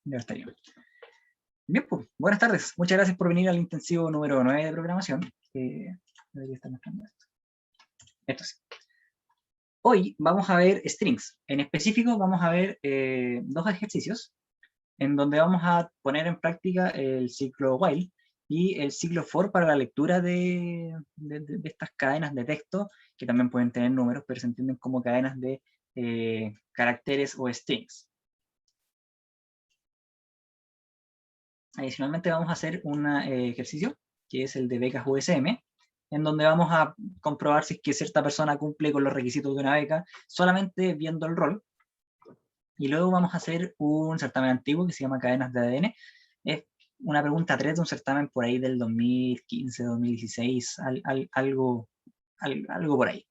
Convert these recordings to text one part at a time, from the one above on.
Ya estaría. Bien, pues, buenas tardes. Muchas gracias por venir al intensivo número 9 de programación. Debería estar mostrando esto. Esto sí. Hoy vamos a ver strings. En específico vamos a ver dos ejercicios en donde vamos a poner en práctica el ciclo while y el ciclo for para la lectura de estas cadenas de texto, que también pueden tener números, pero se entienden como cadenas de caracteres o strings. Adicionalmente vamos a hacer un ejercicio, que es el de becas USM, en donde vamos a comprobar si es que cierta persona cumple con los requisitos de una beca solamente viendo el rol. Y luego vamos a hacer un certamen antiguo que se llama Cadenas de ADN. Es una pregunta 3 de un certamen por ahí del 2015, 2016, algo por ahí.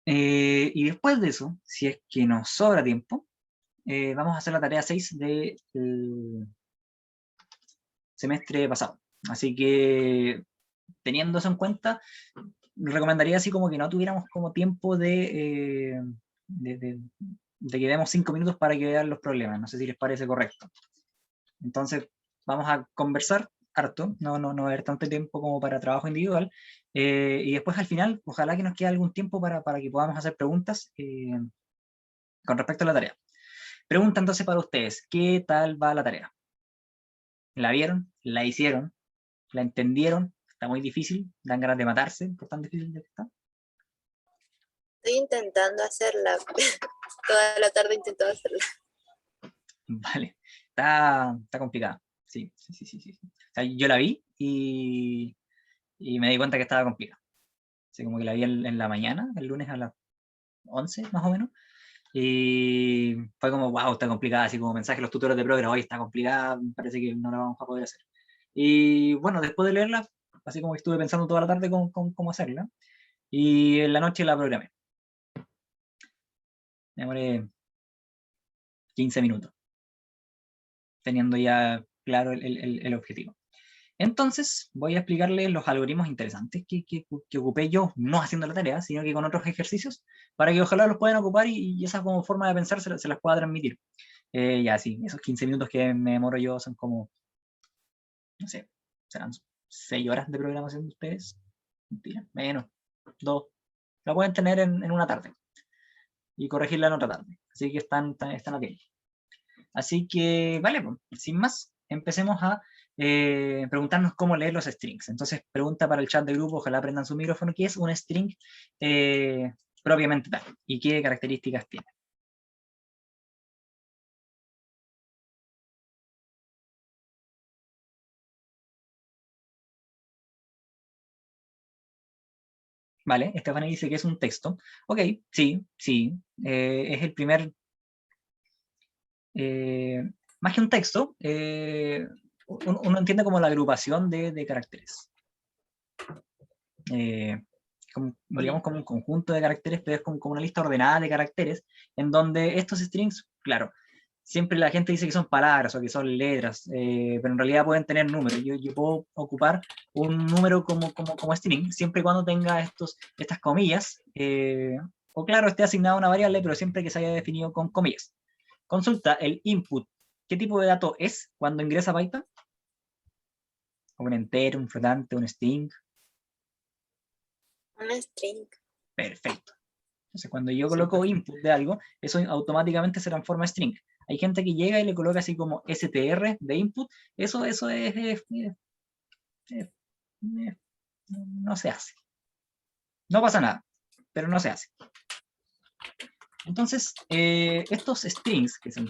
Y después de eso, si es que nos sobra tiempo, vamos a hacer la tarea 6 del semestre pasado. Así que, teniendo eso en cuenta, recomendaría así como que no tuviéramos como tiempo de que demos 5 minutos para que vean los problemas. No sé si les parece correcto. Entonces, vamos a conversar harto, no va a haber tanto tiempo como para trabajo individual, y después al final, ojalá que nos quede algún tiempo para que podamos hacer preguntas con respecto a la tarea. Pregunta entonces para ustedes, ¿qué tal va la tarea? ¿La vieron? ¿La hicieron? ¿La entendieron? ¿Está muy difícil? ¿Dan ganas de matarse por tan difícil que está? Estoy intentando hacerla. Toda la tarde intentado hacerla. Vale, está complicada. Sí. O sea, yo la vi y me di cuenta que estaba complicada. Así como que la vi en la mañana, el lunes a las 11 más o menos, y fue como, wow, está complicada, así como mensaje a los tutores de programa, hoy está complicada, parece que no la vamos a poder hacer. Y bueno, después de leerla, así como que estuve pensando toda la tarde cómo hacerla, y en la noche la programé. Me demoré 15 minutos, teniendo ya claro el objetivo. Entonces, voy a explicarles los algoritmos interesantes que ocupé yo, no haciendo la tarea, sino que con otros ejercicios, para que ojalá los puedan ocupar y esa como forma de pensar se las pueda transmitir. Ya sí, esos 15 minutos que me demoro yo son como, no sé, serán 6 horas de programación de ustedes. Mentira, menos, 2. La pueden tener en una tarde y corregirla en otra tarde. Así que están a tiempo. Así que, vale, pues, sin más, empecemos a preguntarnos cómo leer los strings. Entonces, pregunta para el chat de grupo, ojalá prendan su micrófono, ¿qué es un string propiamente tal? ¿Y qué características tiene? Vale, Estefania dice que es un texto. Ok, sí, es el primer... más que un texto, uno entiende como la agrupación de caracteres. Digamos como un conjunto de caracteres, pero es como una lista ordenada de caracteres, en donde estos strings, claro, siempre la gente dice que son palabras o que son letras, pero en realidad pueden tener números. Yo puedo ocupar un número como string, siempre y cuando tenga estas comillas, o claro, esté asignado a una variable, pero siempre que se haya definido con comillas. Consulta el input. ¿Qué tipo de dato es cuando ingresa a Python? ¿Un entero, un flotante, un string? Un string. Perfecto. Entonces, cuando yo coloco input de algo, eso automáticamente se transforma en string. Hay gente que llega y le coloca así como str de input. Eso no se hace. No pasa nada, pero no se hace. Entonces, estos strings que son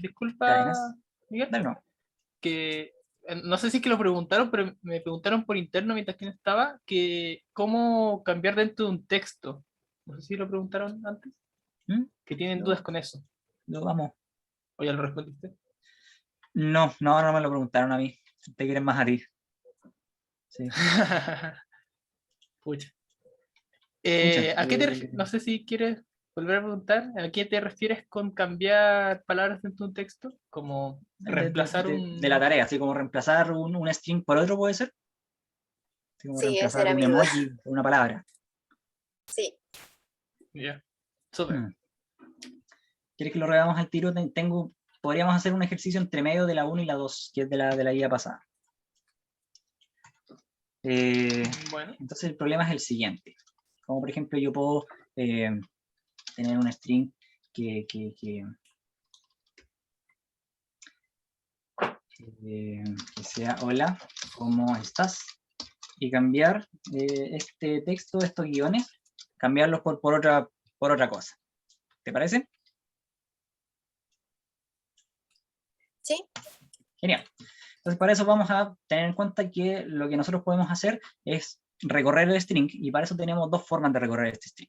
disculpa, cadenas, Miguel, no. que no sé si es que lo preguntaron, pero me preguntaron por interno mientras que no estaba, que cómo cambiar dentro de un texto. No sé si lo preguntaron antes, que tienen dudas con eso. Lo vamos. ¿O ya lo respondiste? No me lo preguntaron a mí. Te quieren más a ti. Sí. Pucha. Pucha, ¿A qué te refieres? No sé si quieres volver a preguntar. ¿A qué te refieres con cambiar palabras dentro de un texto? Como reemplazar de la tarea, así como reemplazar un string por otro, ¿puede ser? Así como Sí, esa reemplazar era un mi duda. emoji por una palabra. Sí. Ya. Súper. ¿Quieres que lo reveamos al tiro? Podríamos hacer un ejercicio entre medio de la 1 y la 2, que es de la guía pasada. Bueno. Entonces el problema es el siguiente. Como por ejemplo yo puedo tener un string que sea hola, ¿cómo estás? Y cambiar este texto, estos guiones, cambiarlos por otra cosa. ¿Te parece? Sí. Genial. Entonces para eso vamos a tener en cuenta que lo que nosotros podemos hacer es recorrer el string, y para eso tenemos dos formas de recorrer este string.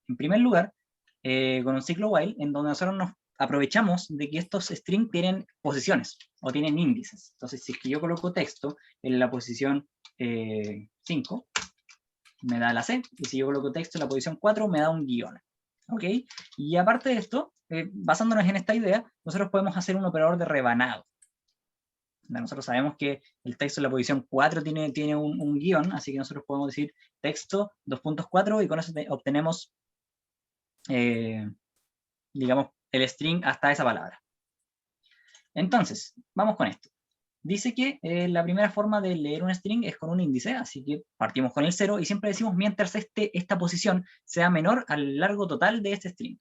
En primer lugar, con un ciclo while, en donde nosotros nos aprovechamos de que estos strings tienen posiciones o tienen índices. Entonces, si es que yo coloco texto en la posición 5, me da la C, y si yo coloco texto en la posición 4, me da un guión. ¿Ok? Y aparte de esto, basándonos en esta idea, nosotros podemos hacer un operador de rebanado. Nosotros sabemos que el texto en la posición 4 tiene un guión, así que nosotros podemos decir texto 2.4 y con eso obtenemos, digamos, el string hasta esa palabra. Entonces, vamos con esto. Dice que la primera forma de leer un string es con un índice, así que partimos con el 0 y siempre decimos mientras esta posición sea menor al largo total de este string.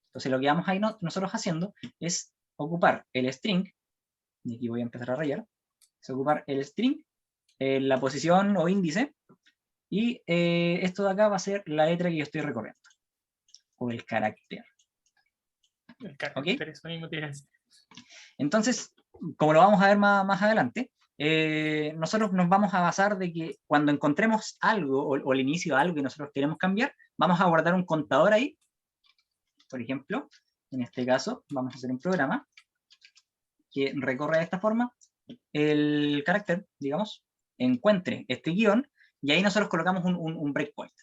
Entonces lo que vamos a ir nosotros haciendo es ocupar el string, y aquí voy a empezar a rayar, es ocupar el string, la posición o índice, y esto de acá va a ser la letra que yo estoy recorriendo, o el carácter. El carácter, ¿okay? Eso mismo tiene que ser. Entonces, como lo vamos a ver más adelante, nosotros nos vamos a basar de que cuando encontremos algo, o el inicio de algo que nosotros queremos cambiar, vamos a guardar un contador ahí. Por ejemplo, en este caso, vamos a hacer un programa que recorre de esta forma el carácter, digamos, encuentre este guión, y ahí nosotros colocamos un breakpoint.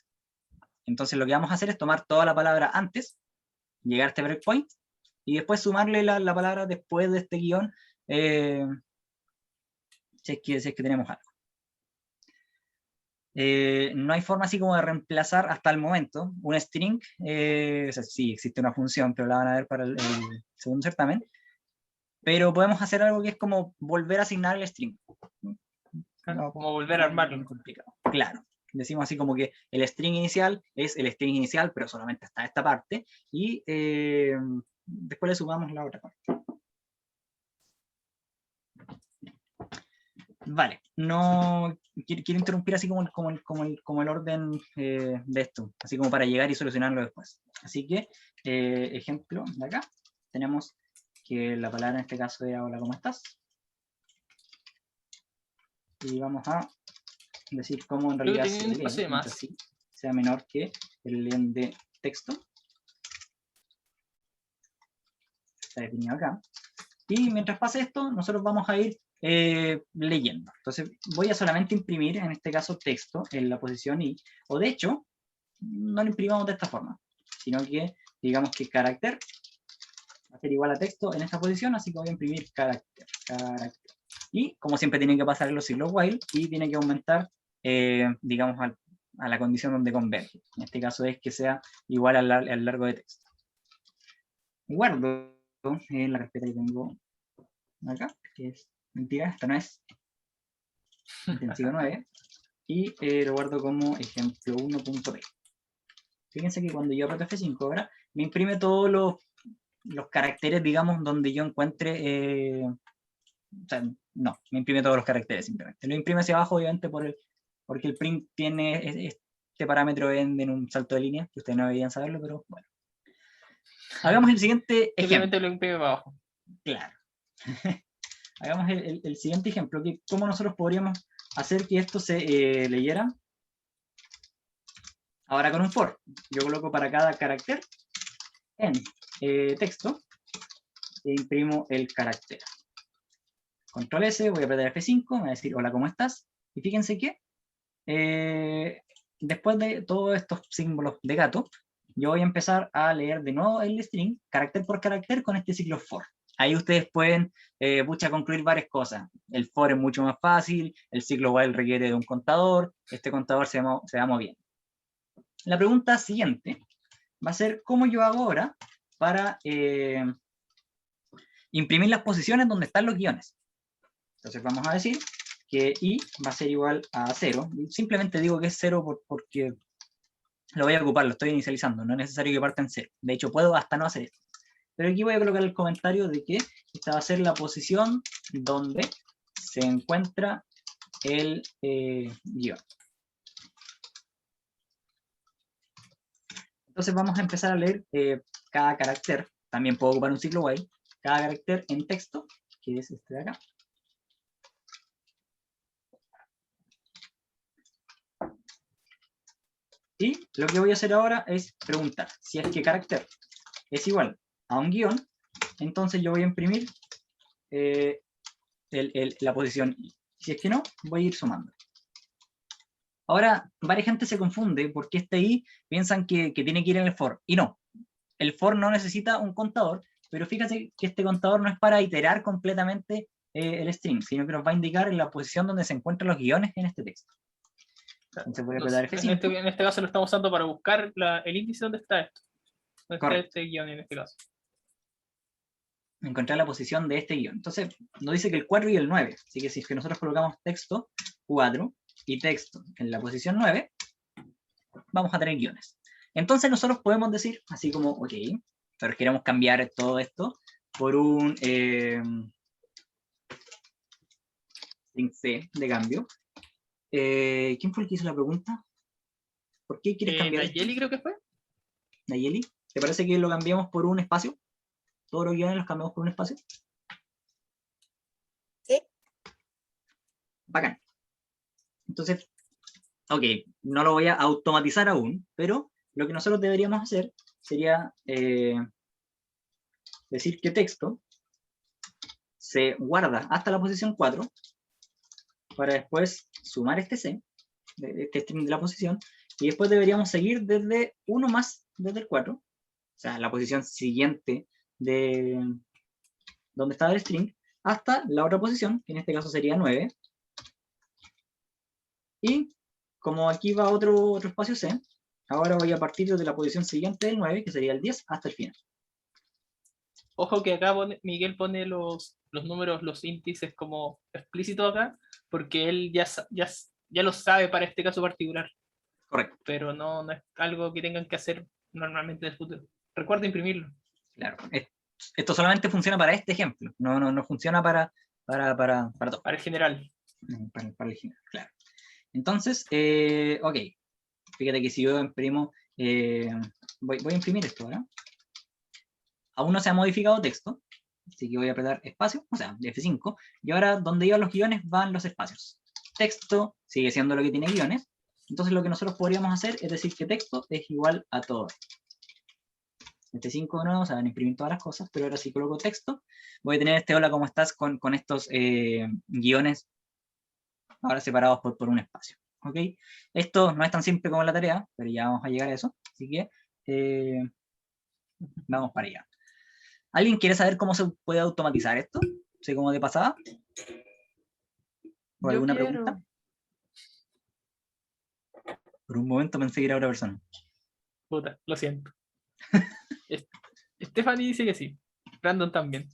Entonces lo que vamos a hacer es tomar toda la palabra antes, llegar a este breakpoint, y después sumarle la palabra después de este guión, si es que tenemos algo. No hay forma así como de reemplazar hasta el momento un string, o sea, sí existe una función, pero la van a ver para el segundo certamen, pero podemos hacer algo que es como volver a asignar el string. No, como volver a armarlo. Complicado. Claro, decimos así como que el string inicial es el string inicial, pero solamente hasta esta parte, y después le sumamos la otra parte. Vale, no quiero interrumpir así como el orden de esto, así como para llegar y solucionarlo después. Así que, ejemplo de acá, tenemos que la palabra en este caso era hola, ¿cómo estás? Y vamos a decir cómo en realidad se lee, mientras sí sea menor que el len de texto. Está definido acá. Y mientras pase esto, nosotros vamos a ir leyendo. Entonces voy a solamente imprimir, en este caso, texto en la posición I, o de hecho, no lo imprimamos de esta forma, sino que digamos que carácter va a ser igual a texto en esta posición, así que voy a imprimir carácter. Y como siempre tienen que pasar en los siglos while, y tiene que aumentar, digamos, a la condición donde converge. En este caso es que sea igual al largo de texto. Guardo en la carpeta que tengo acá, que es mentira, esta no es, intensivo 9, y lo guardo como ejemplo 1.p. Fíjense que cuando yo aprieto F5 ahora, me imprime todos los caracteres, digamos, donde yo encuentre, o sea, no, me imprime todos los caracteres simplemente. Lo imprime hacia abajo, obviamente, porque el print tiene este parámetro en un salto de línea, que ustedes no deberían saberlo, pero bueno. Hagamos el siguiente ejemplo. Simplemente lo imprime para abajo. Claro. Hagamos el siguiente ejemplo, que cómo nosotros podríamos hacer que esto se leyera ahora con un for. Yo coloco para cada carácter en texto e imprimo el carácter. Control S, voy a apretar F5, me va a decir hola, ¿cómo estás? Y fíjense que después de todos estos símbolos de gato, yo voy a empezar a leer de nuevo el string, carácter por carácter, con este ciclo for. Ahí ustedes pueden concluir varias cosas. El for es mucho más fácil, el ciclo while requiere de un contador, este contador se va moviendo. La pregunta siguiente va a ser, ¿cómo yo hago ahora para imprimir las posiciones donde están los guiones. Entonces vamos a decir que i va a ser igual a 0. Simplemente digo que es 0 porque lo voy a ocupar, lo estoy inicializando. No es necesario que parta en 0. De hecho, puedo hasta no hacer esto. Pero aquí voy a colocar el comentario de que esta va a ser la posición donde se encuentra el guión. Entonces vamos a empezar a leer cada carácter. También puedo ocupar un ciclo while. Cada carácter en texto, que es este de acá. Y lo que voy a hacer ahora es preguntar si es que carácter es igual a un guión, entonces yo voy a imprimir la posición i. Si es que no, voy a ir sumando. Ahora, varias gente se confunde porque este i piensan que tiene que ir en el for, y no. El for no necesita un contador, pero fíjate que este contador no es para iterar completamente el string, sino que nos va a indicar en la posición donde se encuentran los guiones en este texto. Entonces voy a apretar F5. En este caso lo estamos usando para buscar el índice donde está esto. Donde Correcto. está este guión en este caso. Encontrar la posición de este guión. Entonces nos dice que el 4 y el 9. Así que si es que nosotros colocamos texto 4 y texto en la posición 9, vamos a tener guiones. Entonces nosotros podemos decir, así como, ok, pero queremos cambiar todo esto por un string C de cambio. ¿Quién fue el que hizo la pregunta? ¿Por qué quieres cambiar Nayeli esto? creo que fue. Nayeli, ¿te parece que lo cambiamos por un espacio? ¿Todos los guiones los cambiamos por un espacio? Sí. Bacán. Entonces, ok, no lo voy a automatizar aún, pero lo que nosotros deberíamos hacer sería decir que texto se guarda hasta la posición 4 para después sumar este C, este string de la posición, y después deberíamos seguir desde 1 más desde el 4, o sea, la posición siguiente de donde estaba el string, hasta la otra posición, que en este caso sería 9, y como aquí va otro espacio C, ahora voy a partir de la posición siguiente del 9, que sería el 10, hasta el final. Ojo que acá Miguel pone los números, los índices como explícitos acá, porque él ya lo sabe para este caso particular. Correcto. Pero no es algo que tengan que hacer normalmente en el futuro. Recuerda imprimirlo. Claro. Esto solamente funciona para este ejemplo, no funciona para todo. Para el general. Para el general, claro. Entonces, ok, fíjate que si yo imprimo, voy a imprimir esto ahora. Aún no se ha modificado texto, así que voy a apretar espacio, o sea, F5, y ahora donde iban los guiones van los espacios. Texto sigue siendo lo que tiene guiones, entonces lo que nosotros podríamos hacer es decir que texto es igual a todo. F5 de nuevo, se van a imprimir todas las cosas, pero ahora si coloco texto, voy a tener este hola, ¿cómo estás? Con estos guiones ahora separados por un espacio. ¿Ok? Esto no es tan simple como la tarea, pero ya vamos a llegar a eso, así que vamos para allá. ¿Alguien quiere saber cómo se puede automatizar esto? ¿Sé cómo de pasada? ¿O alguna pregunta? Por un momento pensé que era otra persona. Puta, lo siento. Stephanie dice que sí. Brandon también.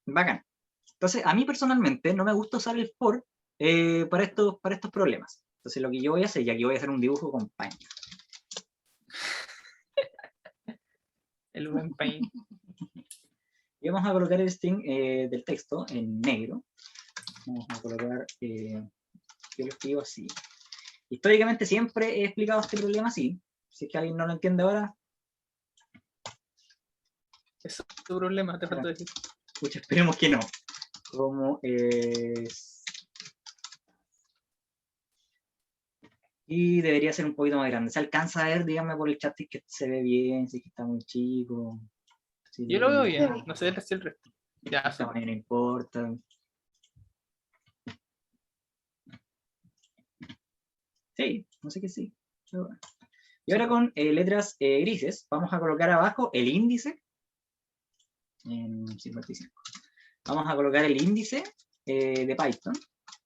Bacán. Entonces, a mí personalmente no me gusta usar el for para estos problemas. Entonces, lo que yo voy a hacer, y aquí voy a hacer un dibujo con Paint. El buen Paint. Y vamos a colocar el string del texto en negro. Vamos a colocar, yo lo escribo así. Históricamente siempre he explicado este problema así. Si es que alguien no lo entiende ahora. Eso es tu problema, te falta decir. Pucha, esperemos que no. Como es... Y debería ser un poquito más grande. ¿Se alcanza a ver? Díganme por el chat si es que se ve bien, si es que está muy chico. Si Yo lo veo bien, no sé si el resto. Ya, esta manera no importa. Sí, no sé qué sí. Pero bueno. Y ahora con letras grises, vamos a colocar abajo el índice. En 55. Vamos a colocar el índice de Python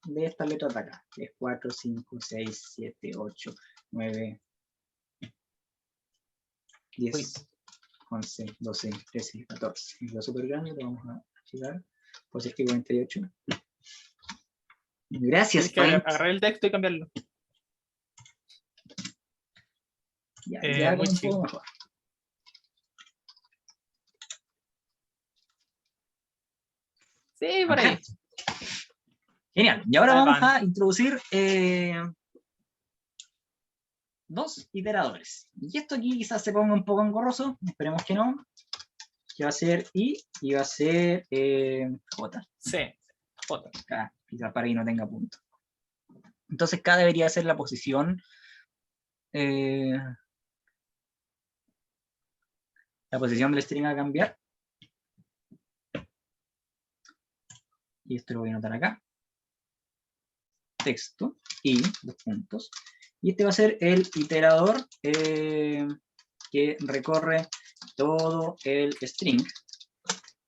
de estas letras de acá. Es 4, 5, 6, 7, 8, 9, 10, 11, 12, 13, 14. Es lo súper grande, lo vamos a llegar. Puede ser que 48. Gracias, Tienes que Paint. agarrar el texto y cambiarlo. Ya muy con un chido. poco mejor. Sí, por ahí. Genial. Y ahora Ahí vamos van. a introducir dos iteradores. Y esto aquí quizás se ponga un poco engorroso, esperemos que no. Que va a ser I y va a ser J. Sí, J. K, quizás para que no tenga punto. Entonces K debería ser la posición del string a cambiar. Y esto lo voy a anotar acá. Texto y dos puntos. Y este va a ser el iterador que recorre todo el string.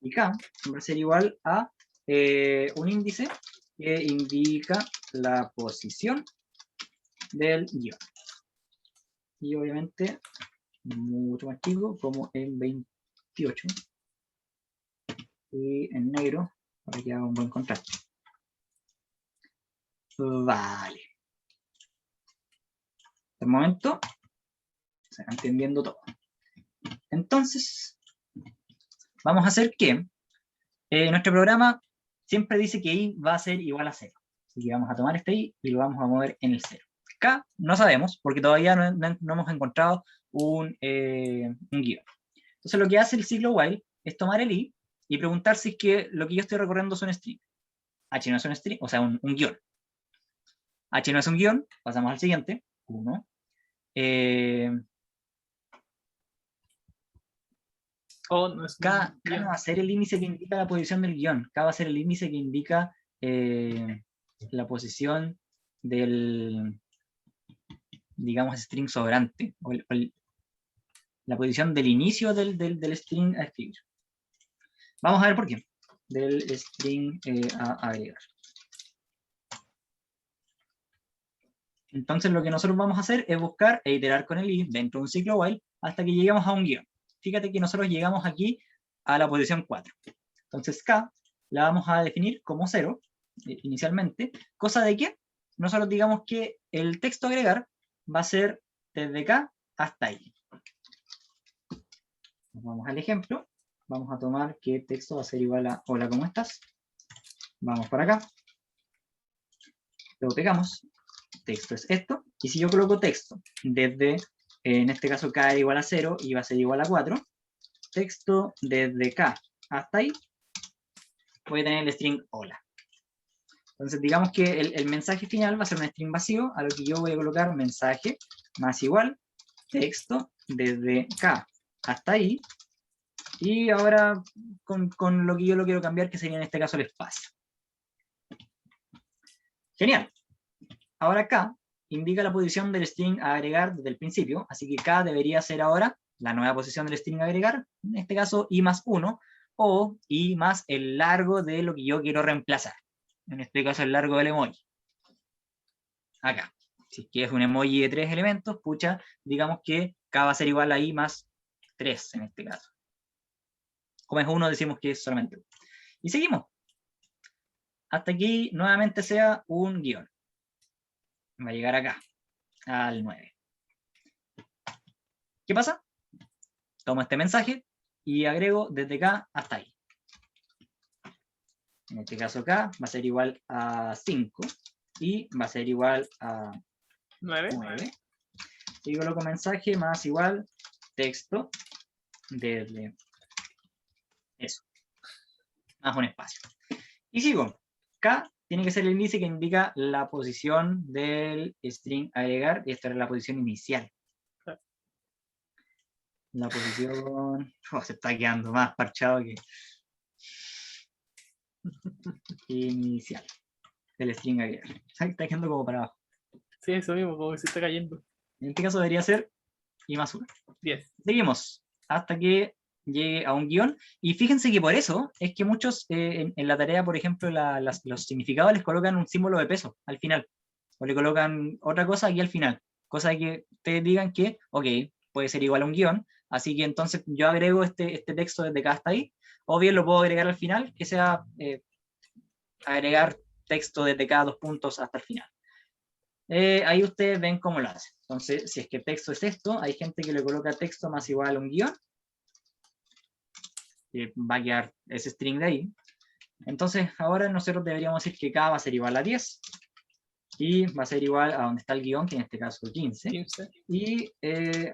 Y K va a ser igual a un índice que indica la posición del guión. Y obviamente mucho más chico, como en 28. Y en negro, para que haga un buen contraste. Vale. De momento, se va entendiendo todo. Entonces, vamos a hacer que nuestro programa siempre dice que I va a ser igual a 0. Así que vamos a tomar este I y lo vamos a mover en el 0. K no sabemos, porque todavía no hemos encontrado un guión. Entonces lo que hace el ciclo while es tomar el I y preguntar si es que lo que yo estoy recorriendo es un string. H no es un string, o sea, un guión. H no es un guión, pasamos al siguiente. 1. No es K no va a ser el índice que indica la posición del guión. K va a ser el índice que indica la posición del, digamos, string sobrante. O la posición del inicio del string a escribir. Vamos a ver por qué. Del string a agregar. Entonces lo que nosotros vamos a hacer es buscar e iterar con el i dentro de un ciclo while hasta que lleguemos a un guión. Fíjate que nosotros llegamos aquí a la posición 4. Entonces K la vamos a definir como 0 inicialmente, cosa de que nosotros digamos que el texto a agregar va a ser desde K hasta I. Vamos al ejemplo. Vamos a tomar que texto va a ser igual a hola, ¿cómo estás? Vamos por acá. Lo pegamos. Texto es esto. Y si yo coloco texto desde, en este caso K era igual a 0 y va a ser igual a 4, texto desde K hasta ahí, voy a tener el string hola. Entonces digamos que el mensaje final va a ser un string vacío, a lo que yo voy a colocar mensaje más igual texto desde K hasta ahí, y ahora con lo que yo lo quiero cambiar, que sería en este caso el espacio. Genial. Ahora K indica la posición del string a agregar desde el principio, así que K debería ser ahora la nueva posición del string a agregar, en este caso I más 1, o I más el largo de lo que yo quiero reemplazar. En este caso el largo del emoji. Acá. Si es que es un emoji de 3 elementos, pucha, digamos que K va a ser igual a I más 3 en este caso. Como es 1, decimos que es solamente 1. Y seguimos. Hasta aquí nuevamente sea un guión. Va a llegar acá, al 9. ¿Qué pasa? Tomo este mensaje y agrego desde K hasta ahí. En este caso K va a ser igual a 5 y va a ser igual a 9. Y coloco mensaje más igual texto desde eso. Más un espacio. Y sigo. K tiene que ser el índice que indica la posición del string a agregar, y esta es la posición inicial. La posición... se está quedando más parchado que inicial del string a agregar. Está quedando como para abajo. Sí, eso mismo, como que se está cayendo. En este caso debería ser I más 1. 10. Seguimos hasta que llegue a un guión. Y fíjense que por eso es que muchos en la tarea, por ejemplo, los significados les colocan un símbolo de peso al final. O le colocan otra cosa aquí al final. Cosa de que ustedes digan que, ok, puede ser igual a un guión, Así que entonces yo agrego este texto desde acá hasta ahí, o bien lo puedo agregar al final, que sea agregar texto desde cada 2 puntos hasta el final. Ahí ustedes ven cómo lo hacen. Entonces, si es que el texto es esto, hay gente que le coloca texto más igual a un guión, que va a quedar ese string de ahí. Entonces, ahora nosotros deberíamos decir que K va a ser igual a 10, y va a ser igual a donde está el guión, que en este caso 15. Y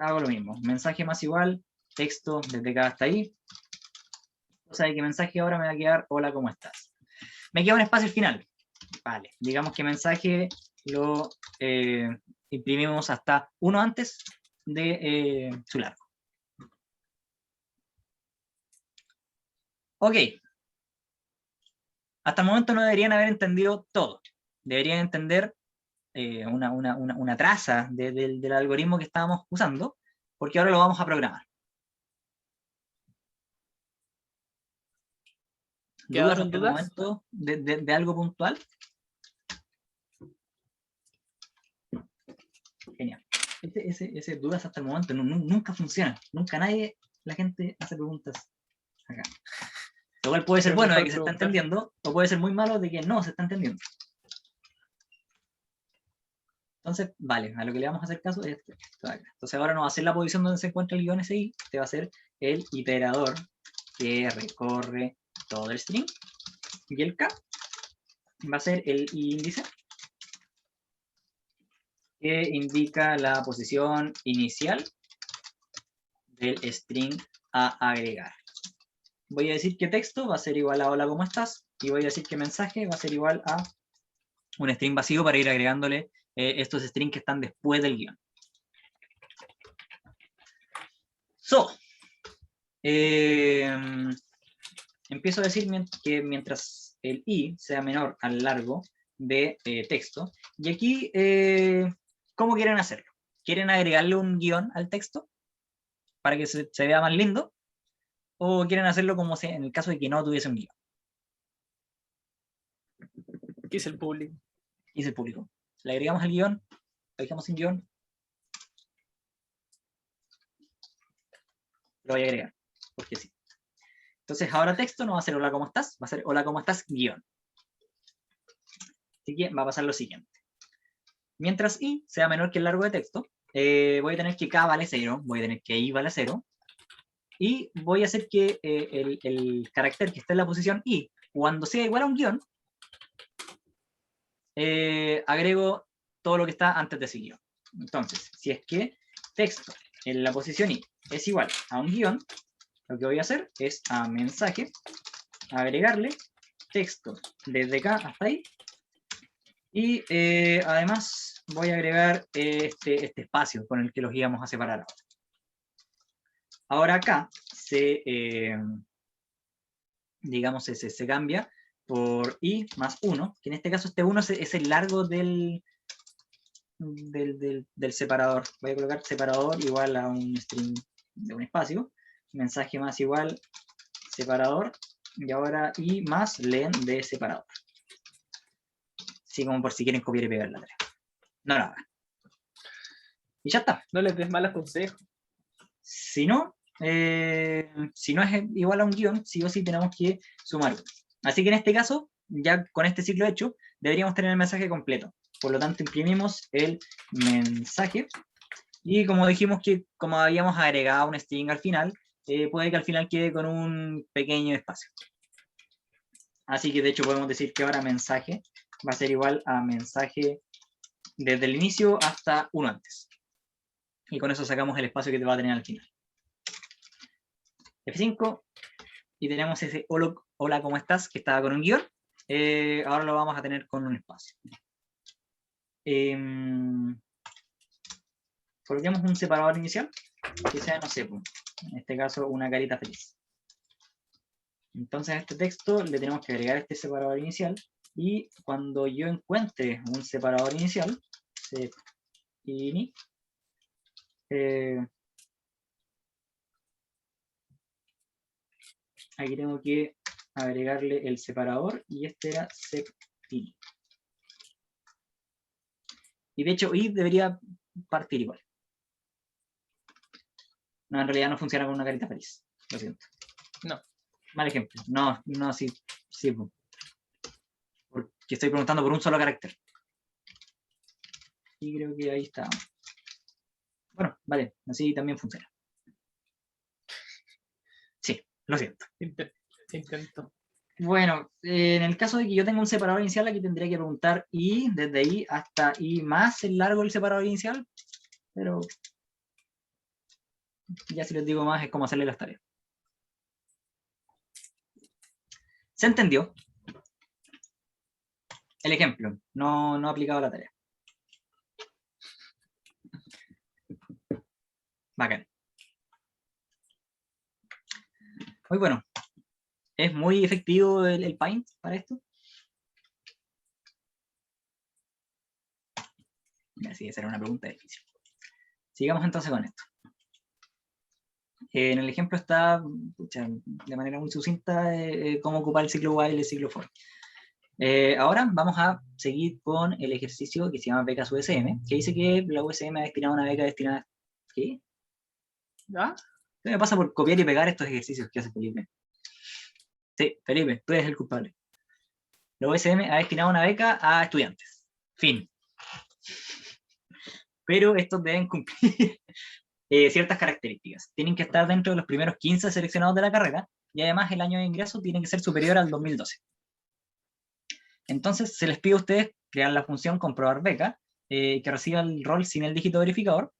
hago lo mismo, mensaje más igual, texto desde acá hasta ahí. O sea, que mensaje ahora me va a quedar, hola, ¿cómo estás? Me queda un espacio final. Vale, digamos que mensaje lo imprimimos hasta 1 antes de su largo. Ok. Hasta el momento no deberían haber entendido todo. Deberían entender una traza del algoritmo que estábamos usando, porque ahora lo vamos a programar. ¿Quedaron ¿Dudas hasta el momento de algo puntual? Genial. Ese dudas hasta el momento nunca funciona. Nunca la gente hace preguntas acá. Lo cual puede ser bueno de que se está entendiendo, o puede ser muy malo de que no se está entendiendo. Entonces, vale, a lo que le vamos a hacer caso es esto de acá. Entonces ahora no va a ser la posición donde se encuentra el guión SI, este va a ser el iterador que recorre todo el string, y el K va a ser el índice que indica la posición inicial del string a agregar. Voy a decir que texto va a ser igual a hola, ¿cómo estás? Y voy a decir que mensaje va a ser igual a un string vacío para ir agregándole estos strings que están después del guión. Empiezo a decir que mientras el i sea menor al largo de texto, y aquí, ¿cómo quieren hacerlo? ¿Quieren agregarle un guión al texto para que se vea más lindo? ¿O quieren hacerlo como si en el caso de que no tuviese un guión? ¿Qué es el público? ¿Qué es el público? ¿Le agregamos el guión? ¿Lo dejamos sin guión? Lo voy a agregar, porque sí. Entonces ahora texto no va a ser hola, ¿cómo estás? Va a ser hola, ¿cómo estás? Guión. Así que va a pasar lo siguiente. Mientras i sea menor que el largo de texto, voy a tener que k vale 0, voy a tener que i vale 0, y voy a hacer que el carácter que está en la posición i, cuando sea igual a un guión, agrego todo lo que está antes de ese guión. Entonces, si es que texto en la posición i es igual a un guión, lo que voy a hacer es a mensaje agregarle texto desde acá hasta ahí, y además voy a agregar este espacio con el que los íbamos a separar ahora. Ahora acá digamos, se cambia por i más 1, que en este caso este 1 es el largo del separador. Voy a colocar separador igual a un string de un espacio, mensaje más igual separador, y ahora i más len de separador. Así como por si quieren copiar y pegar la tarea. No lo hagan. Y ya está. No les des malos consejos. Si no es igual a un guión, sí o sí tenemos que sumar. Así que en este caso, ya con este ciclo hecho, deberíamos tener el mensaje completo. Por lo tanto, imprimimos el mensaje. Y como dijimos que como habíamos agregado un string al final, puede que al final quede con un pequeño espacio. Así que de hecho podemos decir que ahora mensaje va a ser igual a mensaje desde el inicio hasta 1 antes. Y con eso sacamos el espacio que te va a tener al final. F5, y tenemos ese hola, ¿cómo estás? Que estaba con un guión. Ahora lo vamos a tener con un espacio. Coloquemos un separador inicial, que sea, no sé, en este caso una carita feliz. Entonces a este texto le tenemos que agregar este separador inicial, y cuando yo encuentre un separador inicial, ini, aquí tengo que agregarle el separador, y este era sepini. Y de hecho i debería partir igual. No, en realidad no funciona con una carita feliz. Lo siento. No. Mal ejemplo. No, sí. Sí, porque estoy preguntando por un solo carácter. Y creo que ahí está. Bueno, vale, así también funciona. Sí, lo siento. Intento. Bueno, en el caso de que yo tenga un separador inicial, aquí tendría que preguntar y desde ahí hasta y más el largo del separador inicial, pero ya si les digo más es como hacerle las tareas. ¿Se entendió? El ejemplo, no aplicado a la tarea. Bacán. Muy bueno. ¿Es muy efectivo el Paint para esto? Así esa era una pregunta difícil. Sigamos entonces con esto. En el ejemplo está, pucha, de manera muy sucinta, cómo ocupar el ciclo while y el ciclo for. Ahora vamos a seguir con el ejercicio que se llama becas USM, que dice que la USM ha destinado una beca destinada... ¿Qué? ¿Ah? ¿Qué me pasa por copiar y pegar estos ejercicios que hace Felipe? Sí, Felipe, tú eres el culpable. La USM ha destinado una beca a estudiantes. Fin. Pero estos deben cumplir ciertas características. Tienen que estar dentro de los primeros 15 seleccionados de la carrera y además el año de ingreso tiene que ser superior al 2012. Entonces se les pide a ustedes crear la función comprobar beca que reciba el rol sin el dígito verificador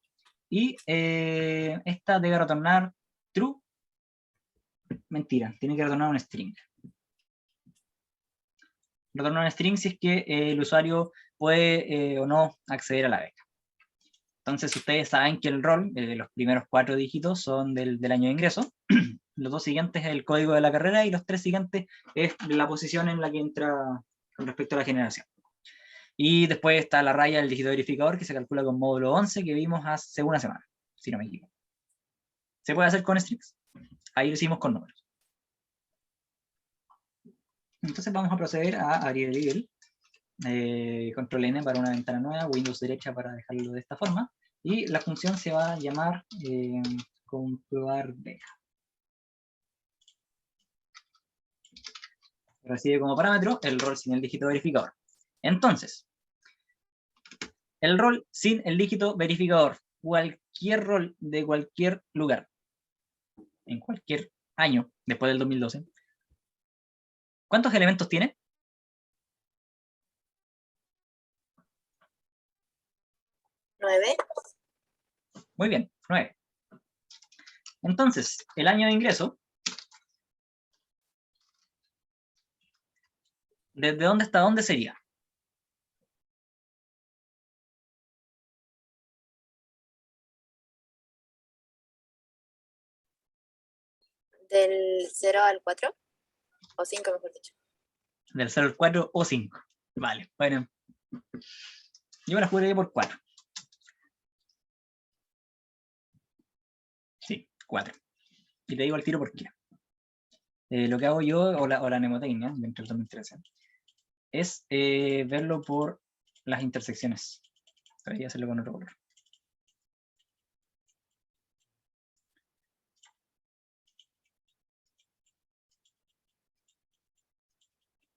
y esta debe retornar true. Mentira, tiene que retornar un string. Retornar un string si es que el usuario puede o no acceder a la beca. Entonces ustedes saben que el rol, los primeros 4 dígitos son del año de ingreso, los 2 siguientes es el código de la carrera y los 3 siguientes es la posición en la que entra con respecto a la generación. Y después está la raya del dígito verificador que se calcula con módulo 11 que vimos hace una semana, si no me equivoco. ¿Se puede hacer con strings? Ahí lo hicimos con números. Entonces vamos a proceder a abrir el IDLE, control N para una ventana nueva, Windows derecha para dejarlo de esta forma, y la función se va a llamar comprobar beca. Recibe como parámetro el rol sin el dígito verificador. Entonces, el rol sin el dígito verificador, cualquier rol de cualquier lugar, en cualquier año después del 2012, ¿cuántos elementos tiene? ¿9? Muy bien, 9. Entonces, el año de ingreso, ¿desde dónde hasta dónde sería? ¿Del 0 al 4? O 5, mejor dicho. Del 0 al 4 o 5. Vale, bueno. Yo me la jugaría por 4. Sí, 4. Y te digo al tiro por qué. Lo que hago yo, o la mnemotecnia, dentro del 2013, es verlo por las intersecciones. Debería hacerlo con otro color.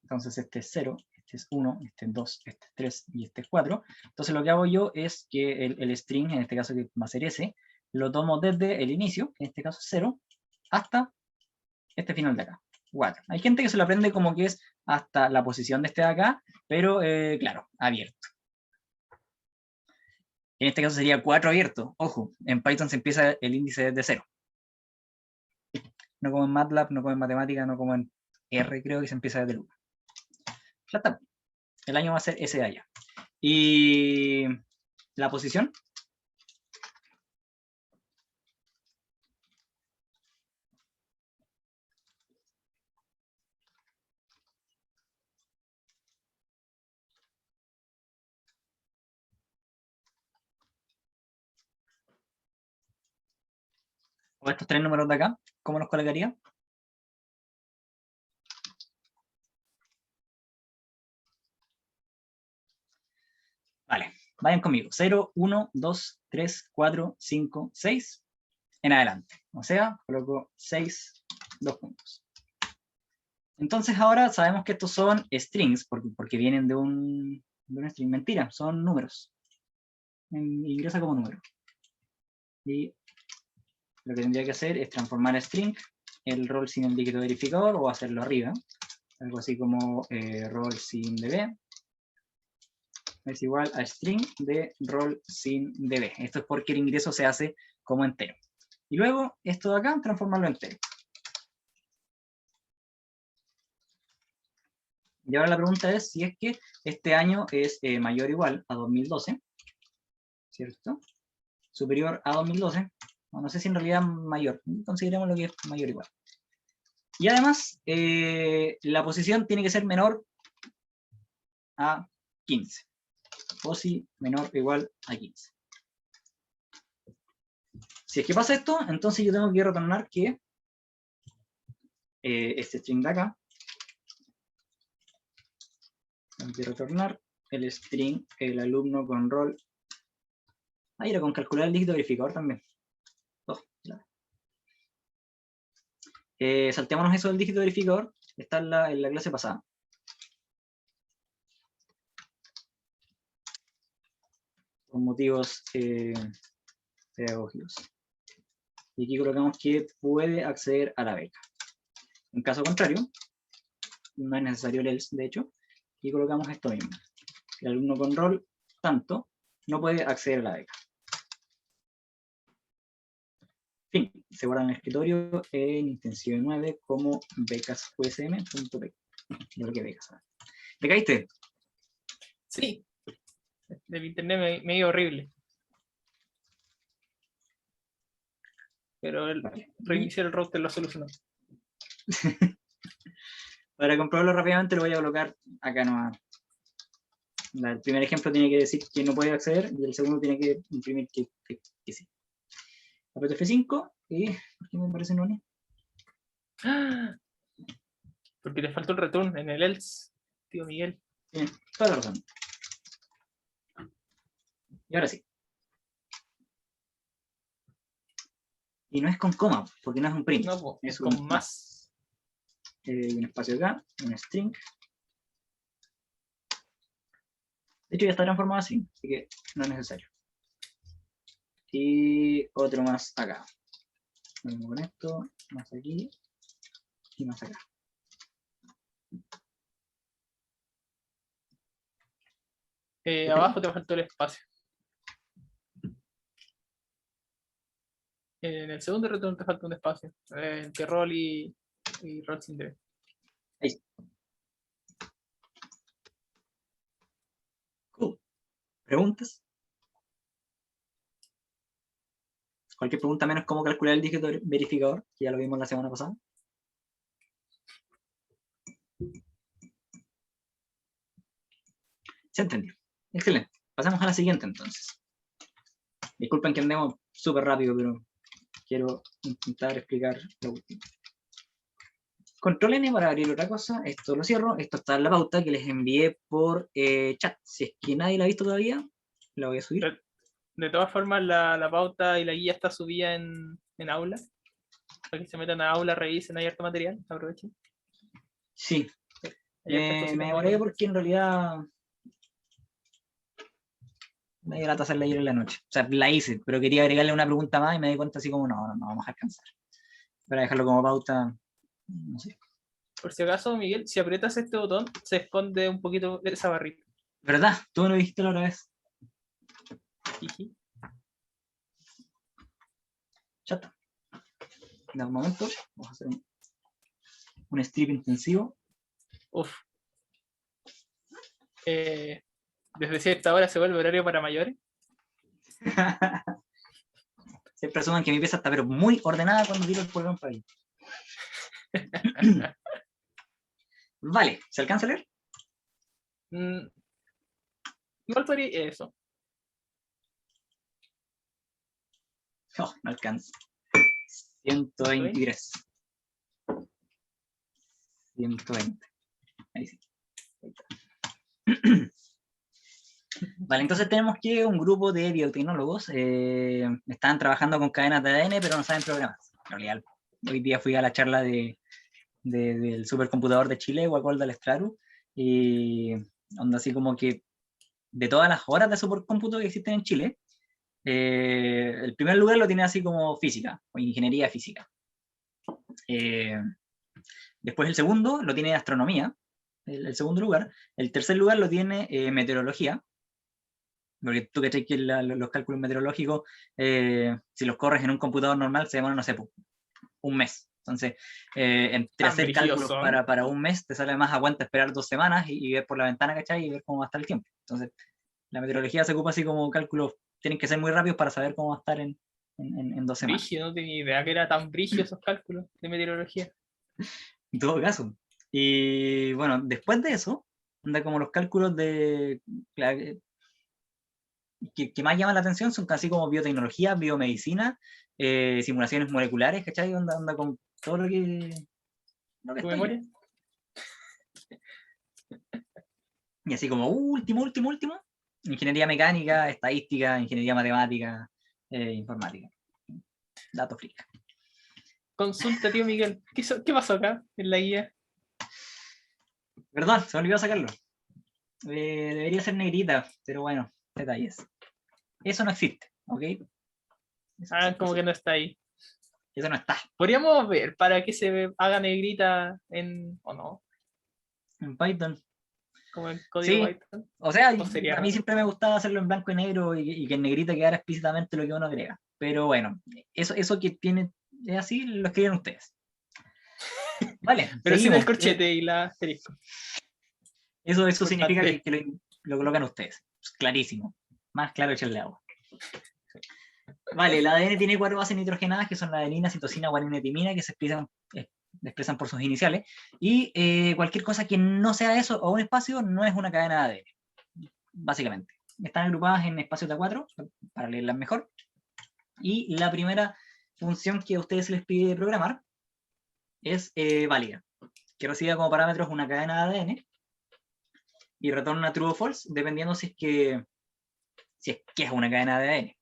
Entonces este es 0, este es 1, este es 2, este es 3 y este es 4. Entonces lo que hago yo es que el string, en este caso que va a ser ese, lo tomo desde el inicio, que en este caso es 0, hasta este final de acá, 4. Hay gente que se lo aprende como que es hasta la posición de este de acá, pero claro, abierto. En este caso sería 4 abierto. Ojo, en Python se empieza el índice desde 0. No como en MATLAB, no como en matemática, no como en R, creo que se empieza desde el 1. Ya está. El año va a ser ese de allá. Y la posición. O estos 3 números de acá, ¿cómo los colocaría? Vale, vayan conmigo. 0, 1, 2, 3, 4, 5, 6. en adelante. O sea, coloco 6, 2 puntos. Entonces ahora sabemos que estos son strings, porque vienen de un string. Mentira, son números. Ingresa como número. Y lo que tendría que hacer es transformar a string el rol sin el dígito verificador o hacerlo arriba. Algo así como rol sin db es igual a string de rol sin db. Esto es porque el ingreso se hace como entero. Y luego esto de acá, transformarlo en entero. Y ahora la pregunta es si es que este año es mayor o igual a 2012, ¿cierto? Superior a 2012, no sé si en realidad mayor, consideremos lo que es mayor o igual. Y además, la posición tiene que ser menor a 15. Posi menor o igual a 15. Si es que pasa esto, entonces yo tengo que retornar que este string de acá, tengo que retornar el string, el alumno con rol. Ah, era con calcular el dígito verificador también. Oh, claro. Saltémonos eso del dígito verificador, está en la clase pasada. Por motivos pedagógicos. Y aquí colocamos que puede acceder a la beca. En caso contrario, no es necesario el else, de hecho, y colocamos esto mismo. El alumno con rol, tanto, no puede acceder a la beca. Fin, se guarda en el escritorio en intensivo 9 como becasqsm.beca. Yo creo que becas. ¿Te caíste? Sí. Del internet medio horrible. Pero Vale. reiniciar el router lo solucionó. Para comprobarlo rápidamente lo voy a colocar acá nomás. El primer ejemplo tiene que decir que no puede acceder y el segundo tiene que imprimir que sí. Aprieto F5 y... ¿por qué me parece no? Porque le faltó el return en el else, tío Miguel. Tiene toda la razón. Y ahora sí. Y no es con coma, porque no es un print. No, es con más. Un espacio acá, un string. De hecho ya está transformado así que no es necesario. Y otro más acá. Lo mismo con esto, más aquí y más acá. Abajo te faltó el espacio. En el segundo return te falta un espacio. Entre rol y rol sin db. Ahí. Cool. ¿Preguntas? Cualquier pregunta menos cómo calcular el dígito verificador, que ya lo vimos la semana pasada. Se entendió. Excelente. Pasamos a la siguiente entonces. Disculpen que andemos súper rápido, pero quiero intentar explicar lo último. Control N para abrir otra cosa. Esto lo cierro. Esto está en la pauta que les envié por chat. Si es que nadie la ha visto todavía, la voy a subir. De todas formas, la pauta y la guía está subida en aula. Para que se metan a aula, revisen, hay harto material, aprovechen. Sí. Me Me demoré porque en realidad me dio lata hacerla ayer en la noche. O sea, la hice, pero quería agregarle una pregunta más y me di cuenta así como, no vamos a alcanzar. Para dejarlo como pauta, no sé. Por si acaso, Miguel, si aprietas este botón, se esconde un poquito esa barrita. ¿Verdad? Tú me lo dijiste la otra vez. Jiji. Ya está. En un momento, vamos a hacer un strip intensivo. Uf. Desde cierta hora se vuelve horario para mayores. Siempre asumen que mi pieza está pero muy ordenada cuando tiro el polvón para ahí. Vale, ¿se alcanza a leer? Igual podría eso. No, no alcanza. 123. 120. Ahí sí. Ahí está. Vale, entonces tenemos que un grupo de biotecnólogos están trabajando con cadenas de ADN, pero no saben programar. En realidad, hoy día fui a la charla del supercomputador de Chile, Guacol del Estraru, y onda así como que de todas las horas de supercómputo que existen en Chile, el primer lugar lo tiene así como física, o ingeniería física. Después el segundo lo tiene astronomía, el segundo lugar. El tercer lugar lo tiene meteorología, porque tú cachai que los cálculos meteorológicos, si los corres en un computador normal, se demoran, no sé, un mes. Entonces, entre hacer cálculos para un mes, te sale más a cuenta esperar 2 semanas y ver por la ventana, ¿cachai? Y ver cómo va a estar el tiempo. Entonces, la meteorología se ocupa así como cálculos, tienen que ser muy rápidos para saber cómo va a estar en 2 semanas. Brígido, no tenía idea que era tan brígido esos cálculos de meteorología. En todo caso. Y bueno, después de eso, anda como los cálculos que más llaman la atención son casi como biotecnología, biomedicina, simulaciones moleculares, ¿cachai? Onda con todo lo que ¿Tu memoria? Y así como último, ingeniería mecánica, estadística, ingeniería matemática, informática. Datos freak. Consulta, tío Miguel. ¿Qué pasó acá en la guía? Perdón, se me olvidó sacarlo. Debería ser negrita, pero bueno, detalles. Eso no existe, ¿ok? Como que no está ahí. Eso no está. Podríamos ver para que se haga negrita ¿o no? En Python. Como en código Sí. Python. O sea, sería a mí siempre me gustaba hacerlo en blanco y negro y que en negrita quedara explícitamente lo que uno agrega. Pero bueno, eso que tiene es así, lo escriben ustedes. Vale, pero seguimos. sin el corchete y la asterisco. Eso significa que lo colocan ustedes. Clarísimo. Más claro echarle agua. Vale, el ADN tiene 4 bases nitrogenadas que son la adenina, citosina, guanina y timina, que se expresan por sus iniciales. Y cualquier cosa que no sea eso o un espacio no es una cadena de ADN. Básicamente. Están agrupadas en espacios de 4 para leerlas mejor. Y la primera función que a ustedes se les pide programar es válida, que recibe como parámetros una cadena de ADN y retorna true o false, dependiendo si es que es una cadena de ADN.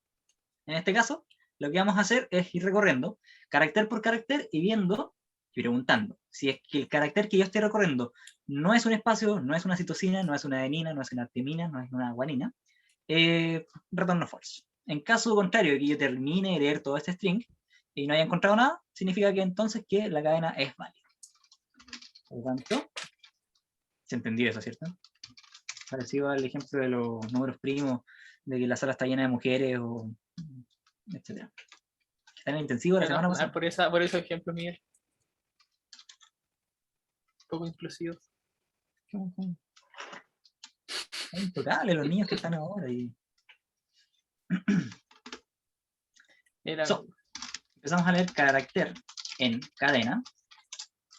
En este caso, lo que vamos a hacer es ir recorriendo carácter por carácter y viendo y preguntando si es que el carácter que yo estoy recorriendo no es un espacio, no es una citosina, no es una adenina, no es una timina, no es una guanina, retorno false. En caso contrario, que yo termine de leer todo este string y no haya encontrado nada, significa que entonces que la cadena es válida. Por lo tanto, se entendió eso, ¿cierto? Parecido al ejemplo de los números primos, de que la sala está llena de mujeres, o etc. Está en el intensivo la semana pasada. Por ese ejemplo, Miguel. Poco inclusivo. Es intocable los niños que están ahora. Empezamos a leer carácter en cadena.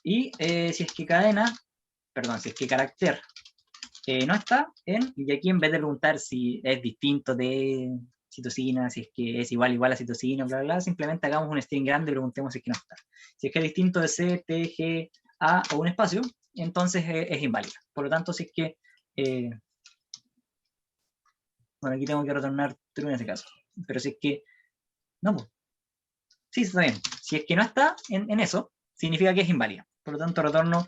Y si es que carácter no está en, y aquí en vez de preguntar si es distinto de citosina, si es que es igual a citosina, bla, bla, simplemente hagamos un string grande y preguntemos si es que no está. Si es que es distinto de C, T, G, A o un espacio, entonces es inválida. Por lo tanto, si es que bueno, aquí tengo que retornar true en ese caso. Pero si es que no, pues sí, está bien. Si es que no está en eso, significa que es inválida. Por lo tanto, retorno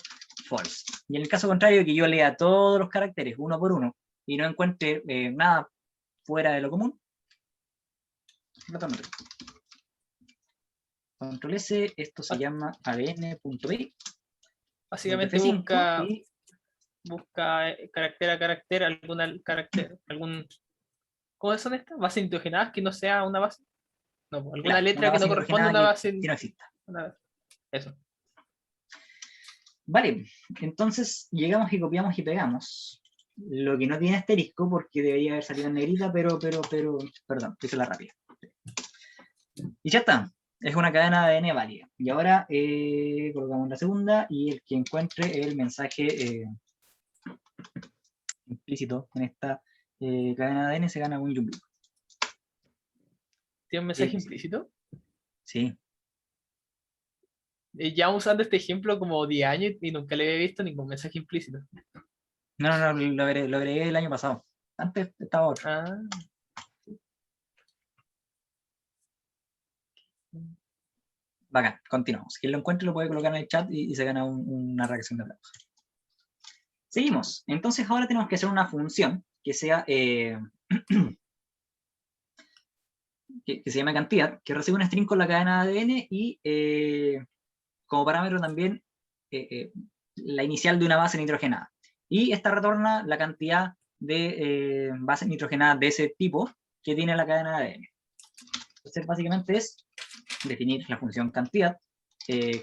false. Y en el caso contrario, que yo lea todos los caracteres uno por uno y no encuentre nada fuera de lo común, retorno true. Control S, esto se llama adn.b. Básicamente busca carácter a carácter, ¿cómo son estas? Bases nitrogenadas que no sea una base. No, alguna letra que no corresponda a una base. Que no exista. Eso. Vale, entonces llegamos y copiamos y pegamos. Lo que no tiene asterisco porque debería haber salido en negrita, pero, perdón, hice la rápida. Y ya está, es una cadena de ADN válida. Y ahora colocamos la segunda y el que encuentre el mensaje implícito en esta cadena de ADN se gana un Yumblu. ¿Tiene un mensaje implícito? Sí. Ya usando este ejemplo como 10 años y nunca le había visto ningún mensaje implícito. No, lo agregué el año pasado. Antes estaba otro. Ah. Bacán, continuamos. Quien lo encuentre lo puede colocar en el chat y se gana una reacción de aplauso. Seguimos. Entonces ahora tenemos que hacer una función que sea que se llama cantidad, que recibe un string con la cadena de ADN y como parámetro también la inicial de una base nitrogenada. Y esta retorna la cantidad de bases nitrogenadas de ese tipo que tiene la cadena de ADN. Entonces básicamente es definir la función cantidad,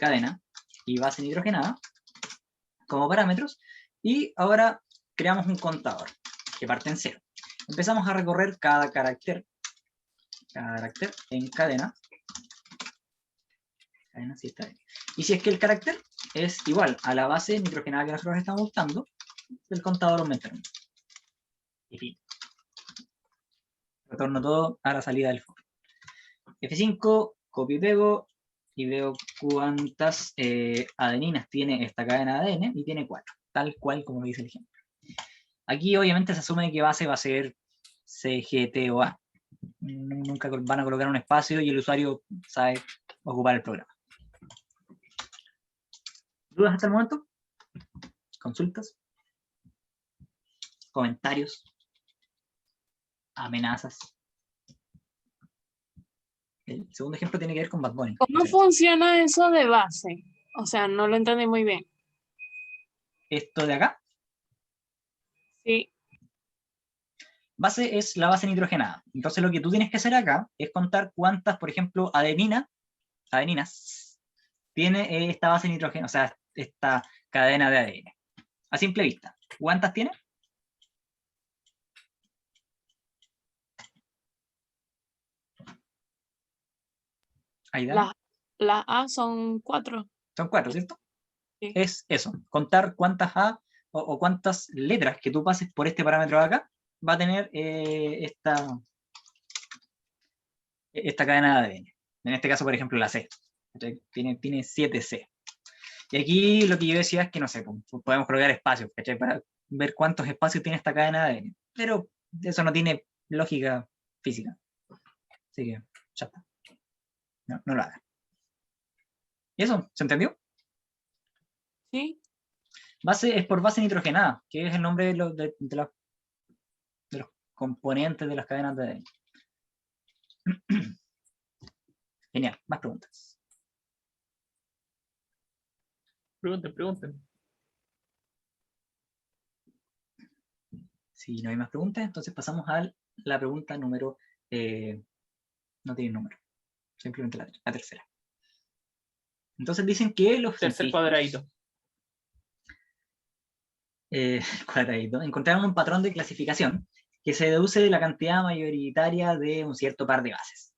cadena y base nitrogenada como parámetros, y ahora creamos un contador que parte en 0. Empezamos a recorrer cada carácter en cadena. Sí está bien. Y si es que el carácter es igual a la base nitrogenada que nosotros estamos buscando, el contador aumentará. Y fin. Retorno todo a la salida del for. F5, copio y pego, y veo cuántas adeninas tiene esta cadena de ADN, y tiene 4, tal cual como lo dice el ejemplo. Aquí obviamente se asume que base va a ser C, G, T o A. Nunca van a colocar un espacio y el usuario sabe ocupar el programa. ¿Dudas hasta el momento? ¿Consultas? ¿Comentarios? ¿Amenazas? El segundo ejemplo tiene que ver con Bad Bunny. ¿Cómo funciona eso de base? O sea, no lo entendí muy bien. Esto de acá, Sí. base es la base nitrogenada. Entonces lo que tú tienes que hacer acá es contar cuántas, por ejemplo, adeninas tiene esta base nitrogenada, o sea, esta cadena de ADN. A simple vista, ¿cuántas tiene? Ahí da. Las A son 4. Son 4, ¿cierto? Sí. Es eso, contar cuántas A o cuántas letras que tú pases por este parámetro de acá va a tener esta cadena de ADN. En este caso, por ejemplo, la C. Tiene 7C. Y aquí lo que yo decía es que, no sé, podemos colocar espacios, ¿cachai? Para ver cuántos espacios tiene esta cadena de ADN. Pero eso no tiene lógica física. Así que, ya está. No lo hagan. ¿Y eso? ¿Se entendió? Sí. Base es por base nitrogenada, que es el nombre de los componentes de las cadenas de ADN. Genial, más preguntas. Pregunten. Si no hay más preguntas, entonces pasamos a la pregunta número... no tiene número, simplemente la tercera. Entonces dicen que los Tercer cuadradito. Cuadradito, encontraron un patrón de clasificación que se deduce de la cantidad mayoritaria de un cierto par de bases.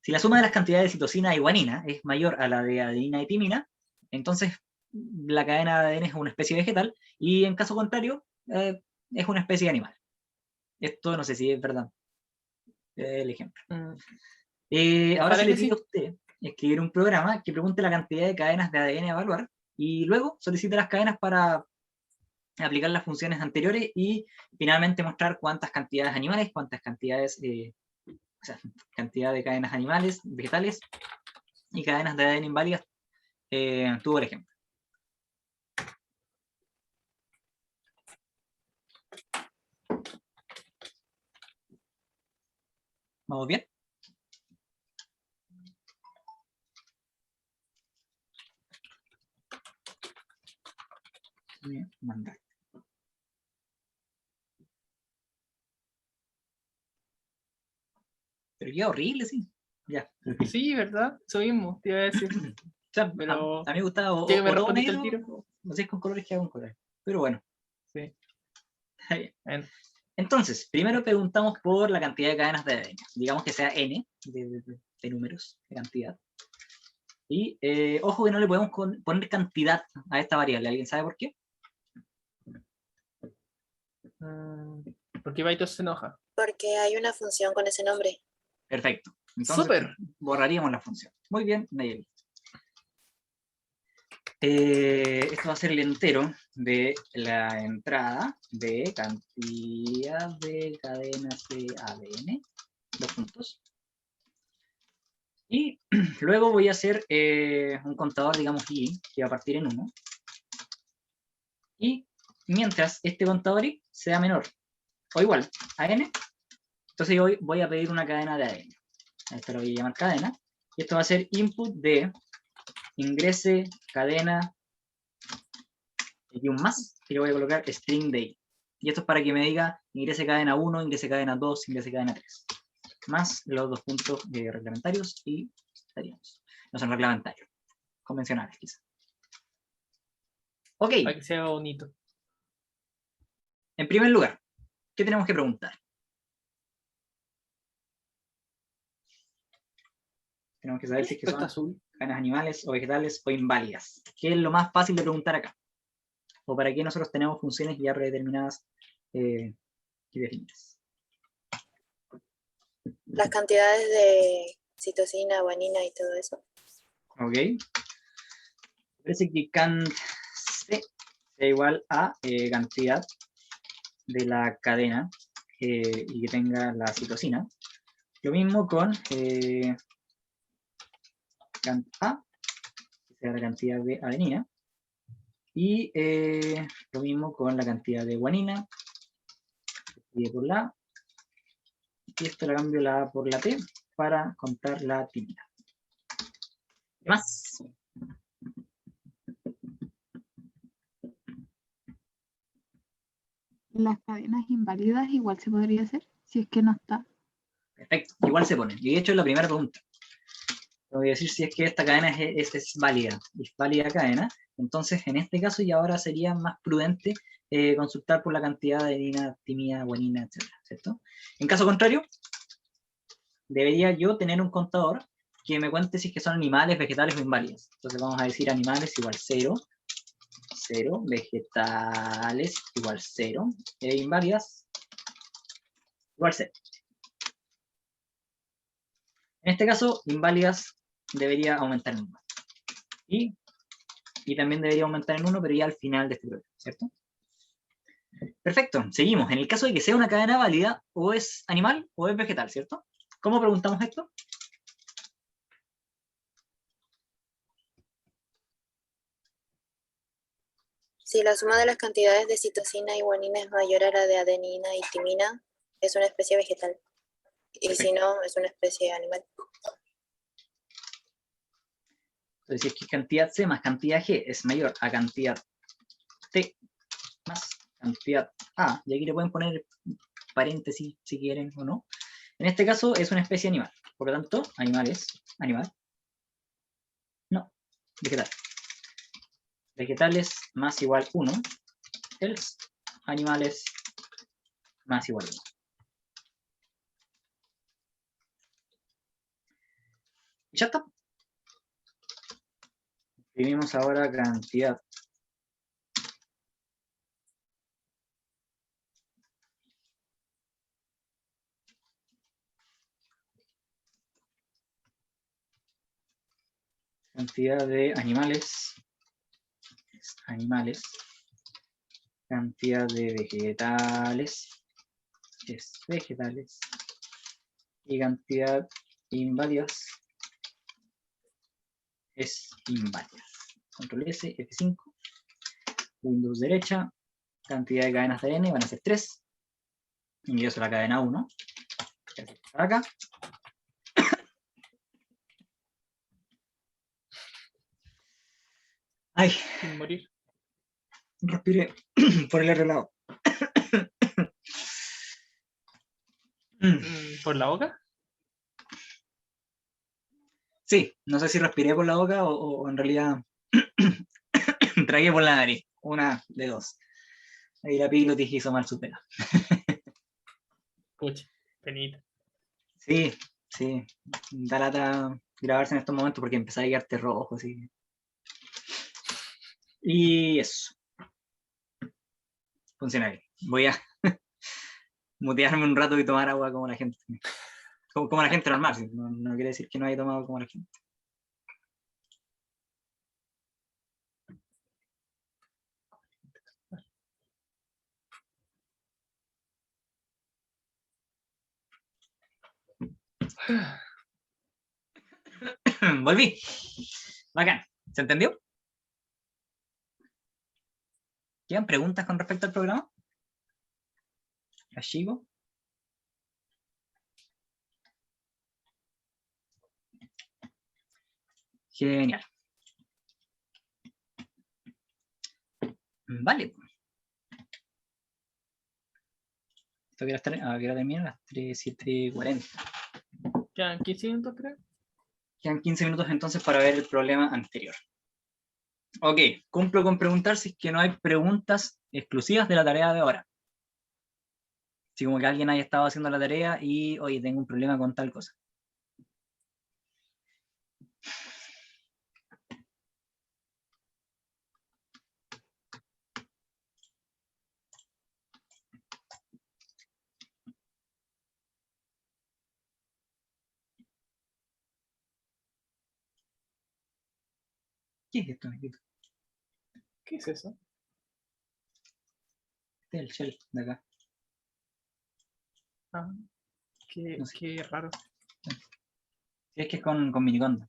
Si la suma de las cantidades de citosina y guanina es mayor a la de adenina y timina, entonces la cadena de ADN es una especie vegetal, y en caso contrario es una especie animal. Esto no sé si es verdad. El ejemplo. Ahora se le pide a usted escribir un programa que pregunte la cantidad de cadenas de ADN a evaluar, y luego solicite las cadenas para aplicar las funciones anteriores y finalmente mostrar cuántas cantidades animales, cuántas cantidades, o sea, cantidad de cadenas animales, vegetales y cadenas de ADN inválidas tuvo el ejemplo. ¿Vamos bien? Mandar. Pero qué horrible, sí. Ya. Sí, ¿verdad? Eso mismo, te iba a decir. O sea, pero a mí me gustaba o me todo respondiste negro, el tiro. no sé, con colores que hago con colores. Pero bueno. Sí. Está bien. Entonces, primero preguntamos por la cantidad de cadenas de ADN. Digamos que sea n de números, de cantidad. Y ojo que no le podemos poner cantidad a esta variable. ¿Alguien sabe por qué? ¿Por qué Baito se enoja? Porque hay una función con ese nombre. Perfecto. Entonces, ¡súper! borraríamos la función. Muy bien, Nayeli. Esto va a ser el entero de la entrada de cantidad de cadenas de ADN, 2 puntos. Y luego voy a hacer un contador, digamos, y que va a partir en 1. Y mientras este contador y sea menor o igual a n, entonces yo voy a pedir una cadena de ADN. A esto lo voy a llamar cadena. Y esto va a ser input de ingrese cadena y un más, y le voy a colocar string day. Y esto es para que me diga ingrese cadena 1, ingrese cadena 2, ingrese cadena 3. Más los 2 puntos reglamentarios y estaríamos. No son reglamentarios, convencionales quizás. Ok. Para que sea bonito. En primer lugar, ¿qué tenemos que preguntar? Tenemos que saber si es que son azul. cadenas animales o vegetales o inválidas. ¿Qué es lo más fácil de preguntar acá? ¿O para qué nosotros tenemos funciones ya predeterminadas y definidas? Las cantidades de citosina, guanina y todo eso. Ok. Parece que cant C sea igual a cantidad de la cadena y que tenga la citosina. Lo mismo con cant A, que sea la cantidad de adenina. Y lo mismo con la cantidad de guanina, que por la A. Y esto lo cambio la A por la T para contar la timina. ¿Qué más? Las cadenas inválidas igual se podría hacer, si es que no está. Perfecto, igual se pone. Y de hecho es la primera pregunta. Voy a decir si es que esta cadena es válida. Es válida cadena. Entonces, en este caso, y ahora sería más prudente consultar por la cantidad de adenina, timina, guanina, etc. ¿Cierto? En caso contrario, debería yo tener un contador que me cuente si es que son animales, vegetales o inválidas. Entonces vamos a decir animales igual 0, 0, vegetales igual 0, e inválidas igual 0. En este caso, inválidas debería aumentar en 1. Y también debería aumentar en 1, pero ya al final de este programa, ¿cierto? Perfecto, seguimos. En el caso de que sea una cadena válida, o es animal o es vegetal, ¿cierto? ¿Cómo preguntamos esto? Si la suma de las cantidades de citosina y guanina es mayor a la de adenina y timina, es una especie vegetal. Y Perfecto. si no, es una especie animal. Entonces, si es que cantidad C más cantidad G es mayor a cantidad T más cantidad A, y aquí le pueden poner paréntesis si quieren o no, en este caso es una especie animal. Por lo tanto, animales, animal, no, vegetal. Vegetales más igual 1, else, animales más igual 1. Y ya está. Escribimos ahora cantidad de animales, cantidad de vegetales, es vegetales, y cantidad inválidas es inválidas. Control S, F5, Windows derecha, cantidad de cadenas de ADN van a ser 3, ingreso a la cadena 1, acá. Ay, Sin morir. respiré por el otro lado. ¿Por la boca? Sí, no sé si respiré por la boca o en realidad tragué por la nariz. Una de dos. Ahí la piglotis hizo mal su pega. Pucha, penita. Sí, sí. Da lata grabarse en estos momentos porque empecé a quedarte rojo, así. Y eso. Funciona bien. Voy a mutearme un rato y tomar agua como la gente. Como la gente normal, ¿sí? No quiere decir que no haya tomado como la gente. Volví. Bacán. ¿Se entendió? ¿Quedan preguntas con respecto al programa? ¿Archivo? Genial. Vale. Esto quiero terminar a las 7:40. ¿Quedan 15 minutos, creo? Quedan 15 minutos entonces para ver el problema anterior. Ok, cumplo con preguntar si es que no hay preguntas exclusivas de la tarea de ahora. Si como que alguien haya estado haciendo la tarea y, oye, tengo un problema con tal cosa. ¿Qué es esto, amiguito? ¿Qué es eso? Este es el shell de acá. Ah, qué, No sé. qué raro. Sí, es que es con miniconda.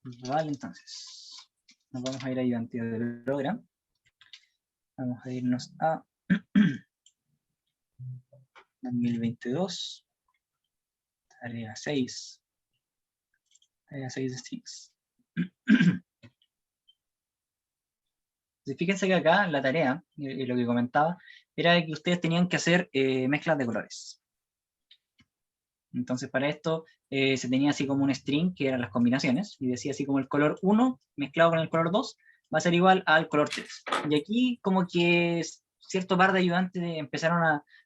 Vale, entonces. Nos vamos a ir a ayudante del programa. Vamos a irnos a 2022. Tarea 6. Tarea 6 de strings. Fíjense que acá la tarea, y lo que comentaba, era que ustedes tenían que hacer mezclas de colores. Entonces para esto se tenía así como un string, que eran las combinaciones, y decía así como el color 1 mezclado con el color 2 va a ser igual al color 3. Y aquí como que cierto par de ayudantes empezaron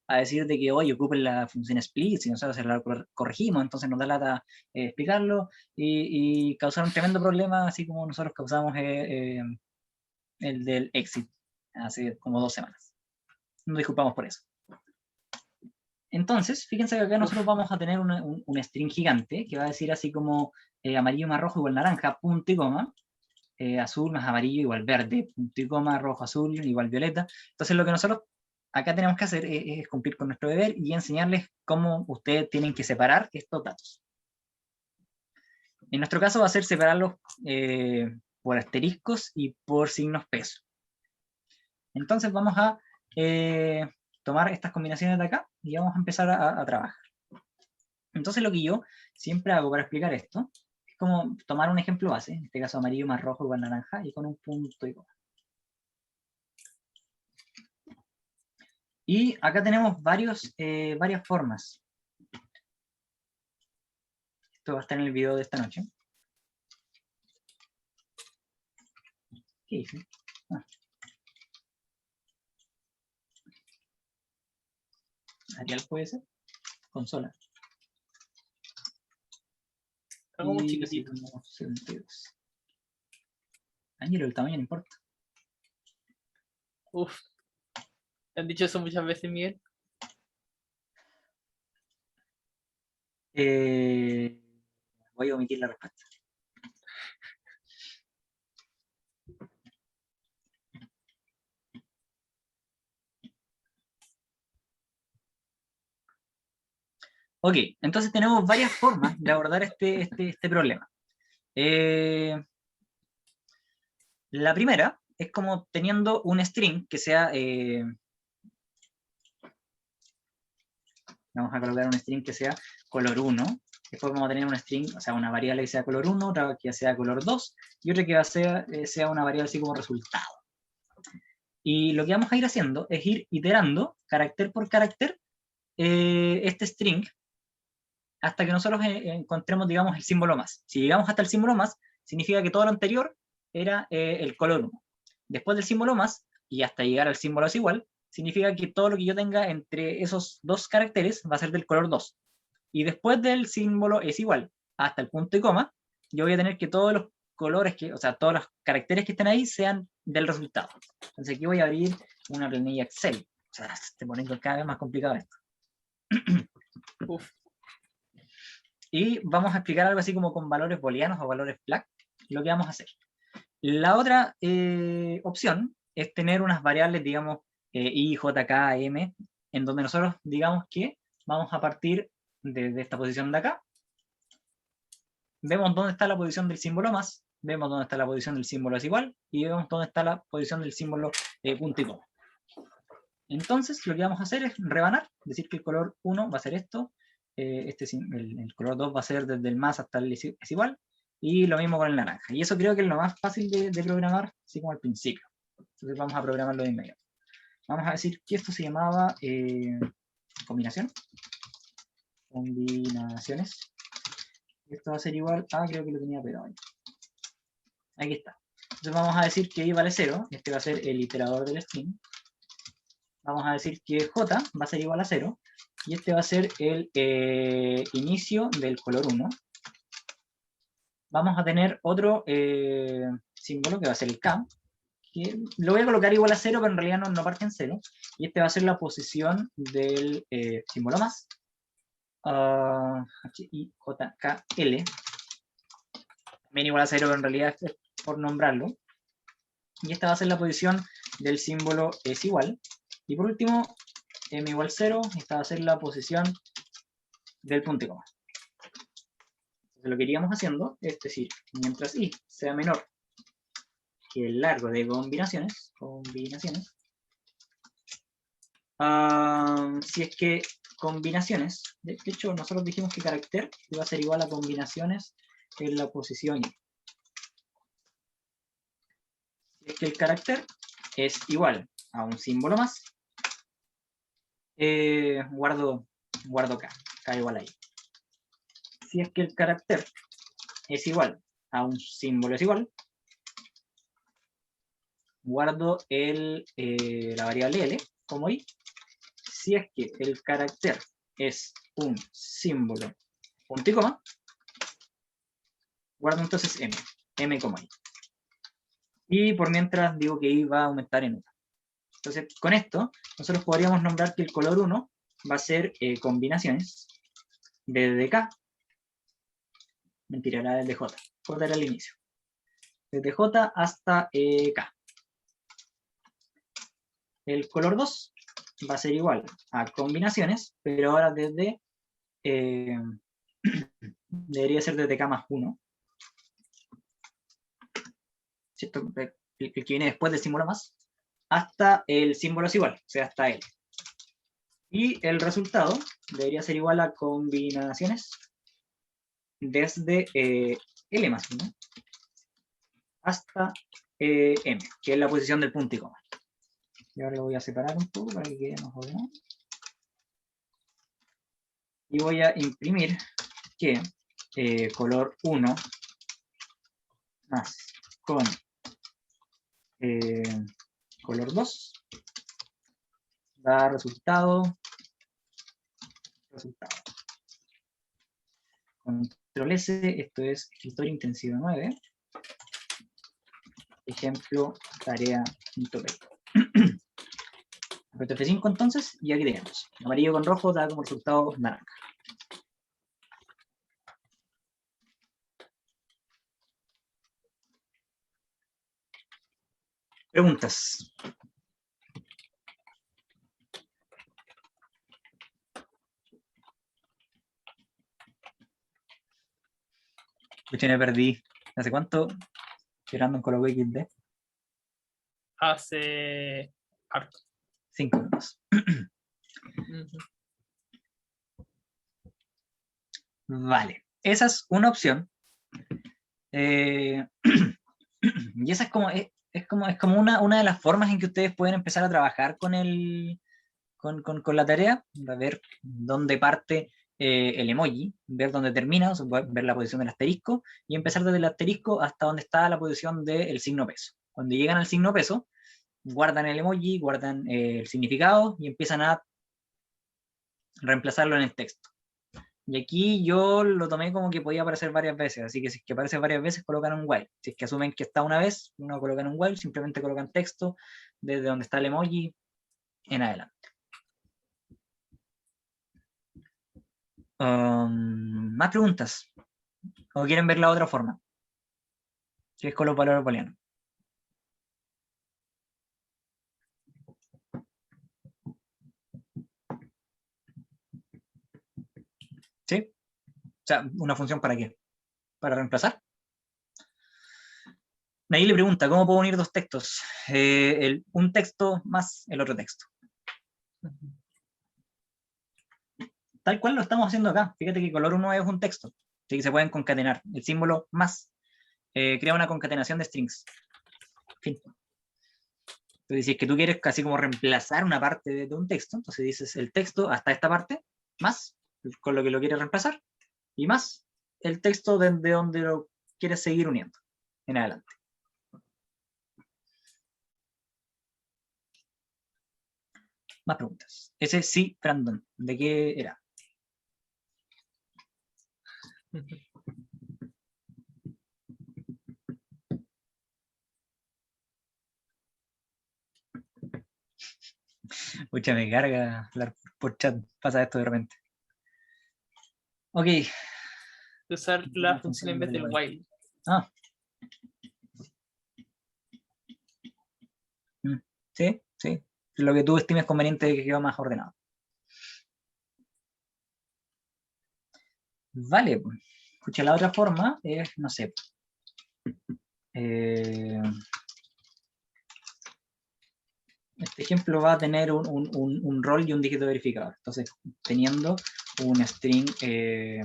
a decir de que, oye, ocupen la función split, si nosotros se la corregimos, entonces nos da lata explicarlo, y causaron un tremendo problema, así como nosotros causamos el del exit hace como 2 semanas. Nos disculpamos por eso. Entonces, fíjense que acá nosotros vamos a tener un string gigante que va a decir así como amarillo más rojo igual naranja, punto y coma, azul más amarillo igual verde, punto y coma, rojo, azul igual violeta. Entonces lo que nosotros acá tenemos que hacer es cumplir con nuestro deber y enseñarles cómo ustedes tienen que separar estos datos. En nuestro caso va a ser separarlos por asteriscos y por signos peso. Entonces vamos a tomar estas combinaciones de acá y vamos a empezar a trabajar. Entonces lo que yo siempre hago para explicar esto es como tomar un ejemplo base, en este caso amarillo más rojo igual naranja, y con un punto y coma. Y acá tenemos varias formas. Esto va a estar en el video de esta noche. ¿Qué hice? Ah. Arial puede ser. Consola. Algo muy chiquitito. 72. Ángelo, el tamaño no importa. Uf. ¿Te han dicho eso muchas veces, Miguel? Voy a omitir la respuesta. Ok, entonces tenemos varias formas de abordar este problema. La primera es como teniendo un string que sea... vamos a colocar un string que sea color 1. Después vamos a tener un string, o sea, una variable que sea color 1, otra que sea color 2, y otra que sea una variable así como resultado. Y lo que vamos a ir haciendo es ir iterando, carácter por carácter, este string, hasta que nosotros encontremos, digamos, el símbolo más. Si llegamos hasta el símbolo más, significa que todo lo anterior era el color 1. Después del símbolo más, y hasta llegar al símbolo es igual, significa que todo lo que yo tenga entre esos dos caracteres va a ser del color 2. Y después del símbolo es igual, hasta el punto y coma, yo voy a tener que todos los colores, o sea, todos los caracteres que estén ahí sean del resultado. Entonces aquí voy a abrir una planilla Excel. O sea, se está poniendo cada vez más complicado esto. Uf. Y vamos a explicar algo así como con valores booleanos o valores flag, lo que vamos a hacer. La otra opción es tener unas variables, digamos, I, J, K, M, en donde nosotros digamos que vamos a partir desde esta posición de acá. Vemos dónde está la posición del símbolo más, vemos dónde está la posición del símbolo es igual, y vemos dónde está la posición del símbolo punto y coma. Entonces, lo que vamos a hacer es rebanar, decir que el color 1 va a ser esto, el color 2 va a ser desde el más hasta el es igual, y lo mismo con el naranja. Y eso creo que es lo más fácil de programar, así como al principio. Entonces vamos a programarlo de inmediato. Vamos a decir que esto se llamaba combinación. Combinaciones. Esto va a ser igual a, creo que lo tenía pegado ahí. Aquí está. Entonces vamos a decir que i vale 0, este va a ser el iterador del string. Vamos a decir que j va a ser igual a 0, y este va a ser el inicio del color 1. Vamos a tener otro símbolo que va a ser el k, que lo voy a colocar igual a 0, pero en realidad no parte en 0, y este va a ser la posición del símbolo más. HIJKL, también igual a 0, pero en realidad es por nombrarlo. Y esta va a ser la posición del símbolo es igual. Y por último, m igual 0, esta va a ser la posición del punto y coma. Entonces, lo que iríamos haciendo es decir, mientras i sea menor que el largo de combinaciones, si es que combinaciones, de hecho nosotros dijimos que carácter iba a ser igual a combinaciones en la posición i. Si es que el carácter es igual a un símbolo más, guardo k igual a i. Si es que el carácter es igual a un símbolo es igual, guardo la variable l como i. Si es que el carácter es un símbolo punto y coma, guardo entonces m como i. Y por mientras digo que i va a aumentar en 1. Entonces, con esto, nosotros podríamos nombrar que el color 1 va a ser combinaciones desde k, mentira, era desde j, j era el inicio, desde j hasta k. El color 2 va a ser igual a combinaciones, pero ahora desde, debería ser desde k más 1, ¿cierto? El que viene después del símbolo más, hasta el símbolo es igual, o sea, hasta L. Y el resultado debería ser igual a combinaciones desde L más 1 hasta M, que es la posición del punto y coma. Y ahora lo voy a separar un poco para que quede más ordenado. Y voy a imprimir que color 1 más con color 2 da resultado. Control S, esto es escritorio intensivo 9. Ejemplo, tarea.p. Apreto F5 entonces, y aquí tenemos. Amarillo con rojo da como resultado naranja. Preguntas. Yo me perdí. ¿Hace cuánto? Tirando en Colo XD. Hace harto. 5 minutos. Vale. Esa es una opción. Y esa es como una de las formas en que ustedes pueden empezar a trabajar con la tarea, a ver dónde parte el emoji, ver dónde termina, o sea, ver la posición del asterisco, y empezar desde el asterisco hasta donde está la posición del signo peso. Cuando llegan al signo peso, guardan el emoji, guardan el significado, y empiezan a reemplazarlo en el texto. Y aquí yo lo tomé como que podía aparecer varias veces, así que si es que aparece varias veces, colocan un while. Si es que asumen que está una vez, no colocan un while, simplemente colocan texto desde donde está el emoji en adelante. ¿Más preguntas? ¿O quieren ver la otra forma? Que es con los valores booleanos. sea, ¿una función para qué? ¿Para reemplazar? Ahí le pregunta, ¿cómo puedo unir dos textos? Un texto más el otro texto. Tal cual lo estamos haciendo acá. Fíjate que color 1 es un texto, así que se pueden concatenar. El símbolo más crea una concatenación de strings. Fin. Entonces, si es que tú quieres casi como reemplazar una parte de un texto, entonces dices el texto hasta esta parte, más con lo que lo quieres reemplazar, y más el texto de donde lo quieres seguir uniendo en adelante. Más preguntas. Ese sí, Brandon, ¿de qué era? Mucha me carga hablar por chat, pasa esto de repente. Ok. Usar la función en vez del while. Ah. Sí, sí. Lo que tú estimes conveniente que quede más ordenado. Vale. Escucha, la otra forma es, no sé. Este ejemplo va a tener un rol y un dígito verificador. Entonces, teniendo un string que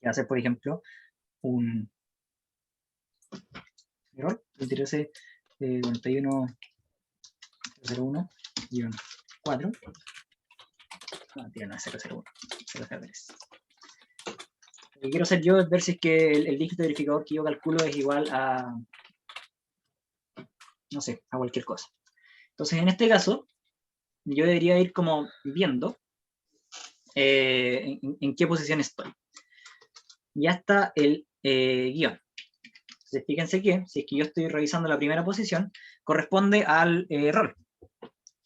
va a ser, por ejemplo, un error, 23 41 4. No, tira, no es 001, 003. Lo que quiero hacer yo es ver si es que el dígito verificador que yo calculo es igual a, no sé, a cualquier cosa. Entonces, en este caso, yo debería ir como viendo en qué posición estoy. Ya está el guión. Entonces, fíjense que, si es que yo estoy revisando la primera posición, corresponde al rol.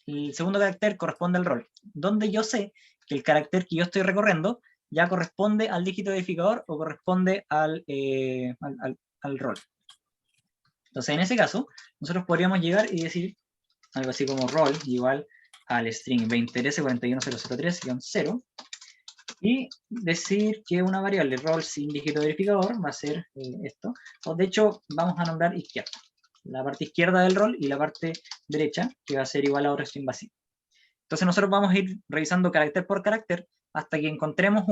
El segundo carácter corresponde al rol, donde yo sé que el carácter que yo estoy recorriendo ya corresponde al dígito verificador o corresponde al rol. Entonces, en ese caso, nosotros podríamos llegar y decir algo así como rol igual al string 20s41003-0 y decir que una variable rol sin dígito verificador va a ser esto, o de hecho vamos a nombrar izquierda, la parte izquierda del rol y la parte derecha que va a ser igual a otro string vacío. Entonces nosotros vamos a ir revisando carácter por carácter hasta que encontremos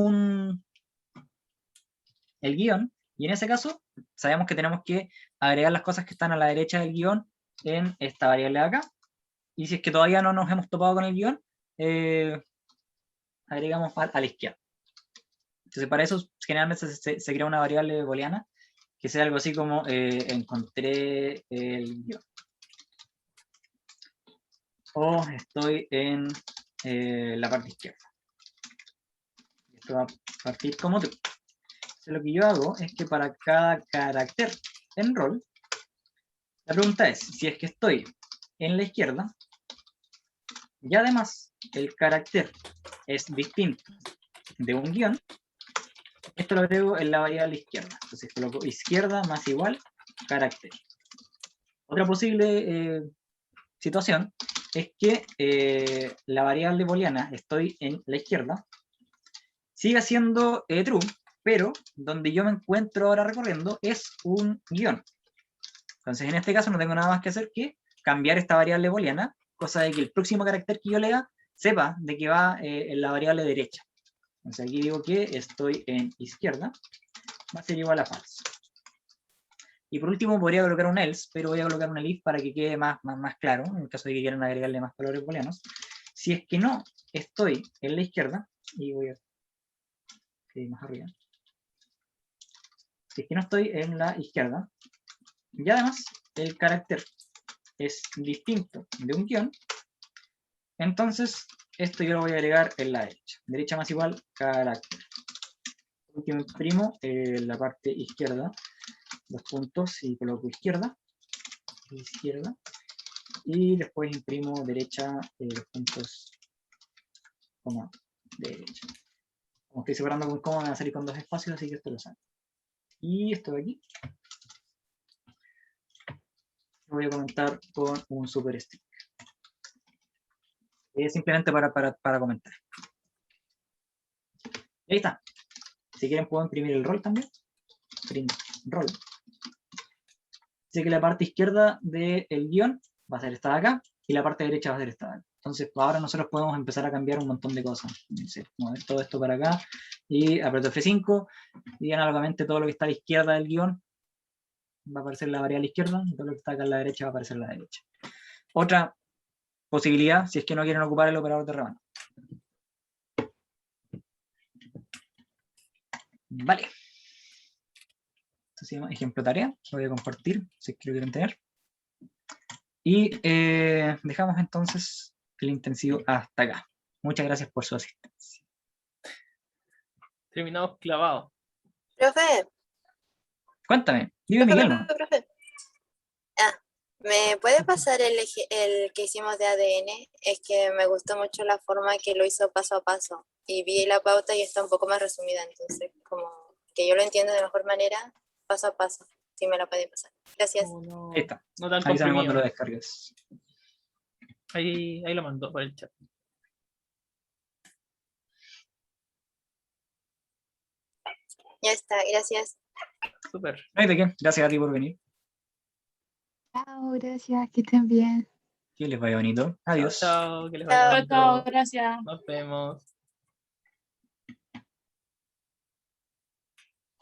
el guión, y en ese caso sabemos que tenemos que agregar las cosas que están a la derecha del guión en esta variable de acá, y si es que todavía no nos hemos topado con el guión, agregamos a la izquierda. Entonces para eso generalmente se crea una variable booleana que sea algo así como encontré el guión, o estoy en la parte izquierda. Esto va a partir como true. Entonces lo que yo hago es que para cada carácter en rol, la pregunta es si es que estoy en la izquierda y además el carácter es distinto de un guión, esto lo agrego en la variable izquierda. Entonces coloco izquierda más igual carácter. Otra posible situación es que la variable booleana estoy en la izquierda siga siendo true, pero donde yo me encuentro ahora recorriendo es un guión. Entonces en este caso no tengo nada más que hacer que cambiar esta variable booleana, cosa de que el próximo carácter que yo lea sepa de que va en la variable derecha. Entonces aquí digo que estoy en izquierda, va a ser igual a false. Y por último podría colocar un else, pero voy a colocar una if para que quede más claro, en el caso de que quieran agregarle más valores booleanos. Si es que no estoy en la izquierda, y voy a más arriba. Si es que no estoy en la izquierda, y además el carácter es distinto de un guión, entonces esto yo lo voy a agregar en la derecha. Derecha más igual carácter. Por último imprimo la parte izquierda, los puntos, y coloco izquierda, y después imprimo derecha, los puntos, coma, derecha. Como estoy separando con coma, van a salir con dos espacios, así que esto lo saco. Y esto de aquí lo voy a comentar con un superstring. Simplemente para comentar. Y ahí está. Si quieren puedo imprimir el rol también. Print rol. Sé que la parte izquierda del guión va a ser esta de acá y la parte derecha va a ser esta de acá. Entonces ahora nosotros podemos empezar a cambiar un montón de cosas. Entonces, mover todo esto para acá y aprieto F5 y análogamente todo lo que está a la izquierda del guión va a aparecer la variable izquierda y todo lo que está acá a la derecha va a aparecer la derecha. Otra posibilidad, si es que no quieren ocupar el operador de rebanada. Vale. Esto se llama ejemplo tarea. Lo voy a compartir si es que lo quieren tener. Y dejamos entonces el intensivo hasta acá. Muchas gracias por su asistencia. Terminamos clavados. Profe, Cuéntame, dime Miguel, ¿no? profe. ¿Me puede pasar el que hicimos de ADN? Es que me gustó mucho la forma que lo hizo paso a paso. Y vi la pauta y está un poco más resumida, entonces como que yo lo entiendo de mejor manera, paso a paso. Si me la puede pasar. Gracias. Oh, no, Ahí está. no tan Avísame cuando comprimido. lo descargues. Ahí lo mandó por el chat. Ya está, gracias. Súper. No hay de qué. Gracias a ti por venir. Chao, gracias, que estén bien. Que les vaya bonito. Adiós. Chao, que les Chao. vaya Chao, bonito. gracias. Nos vemos.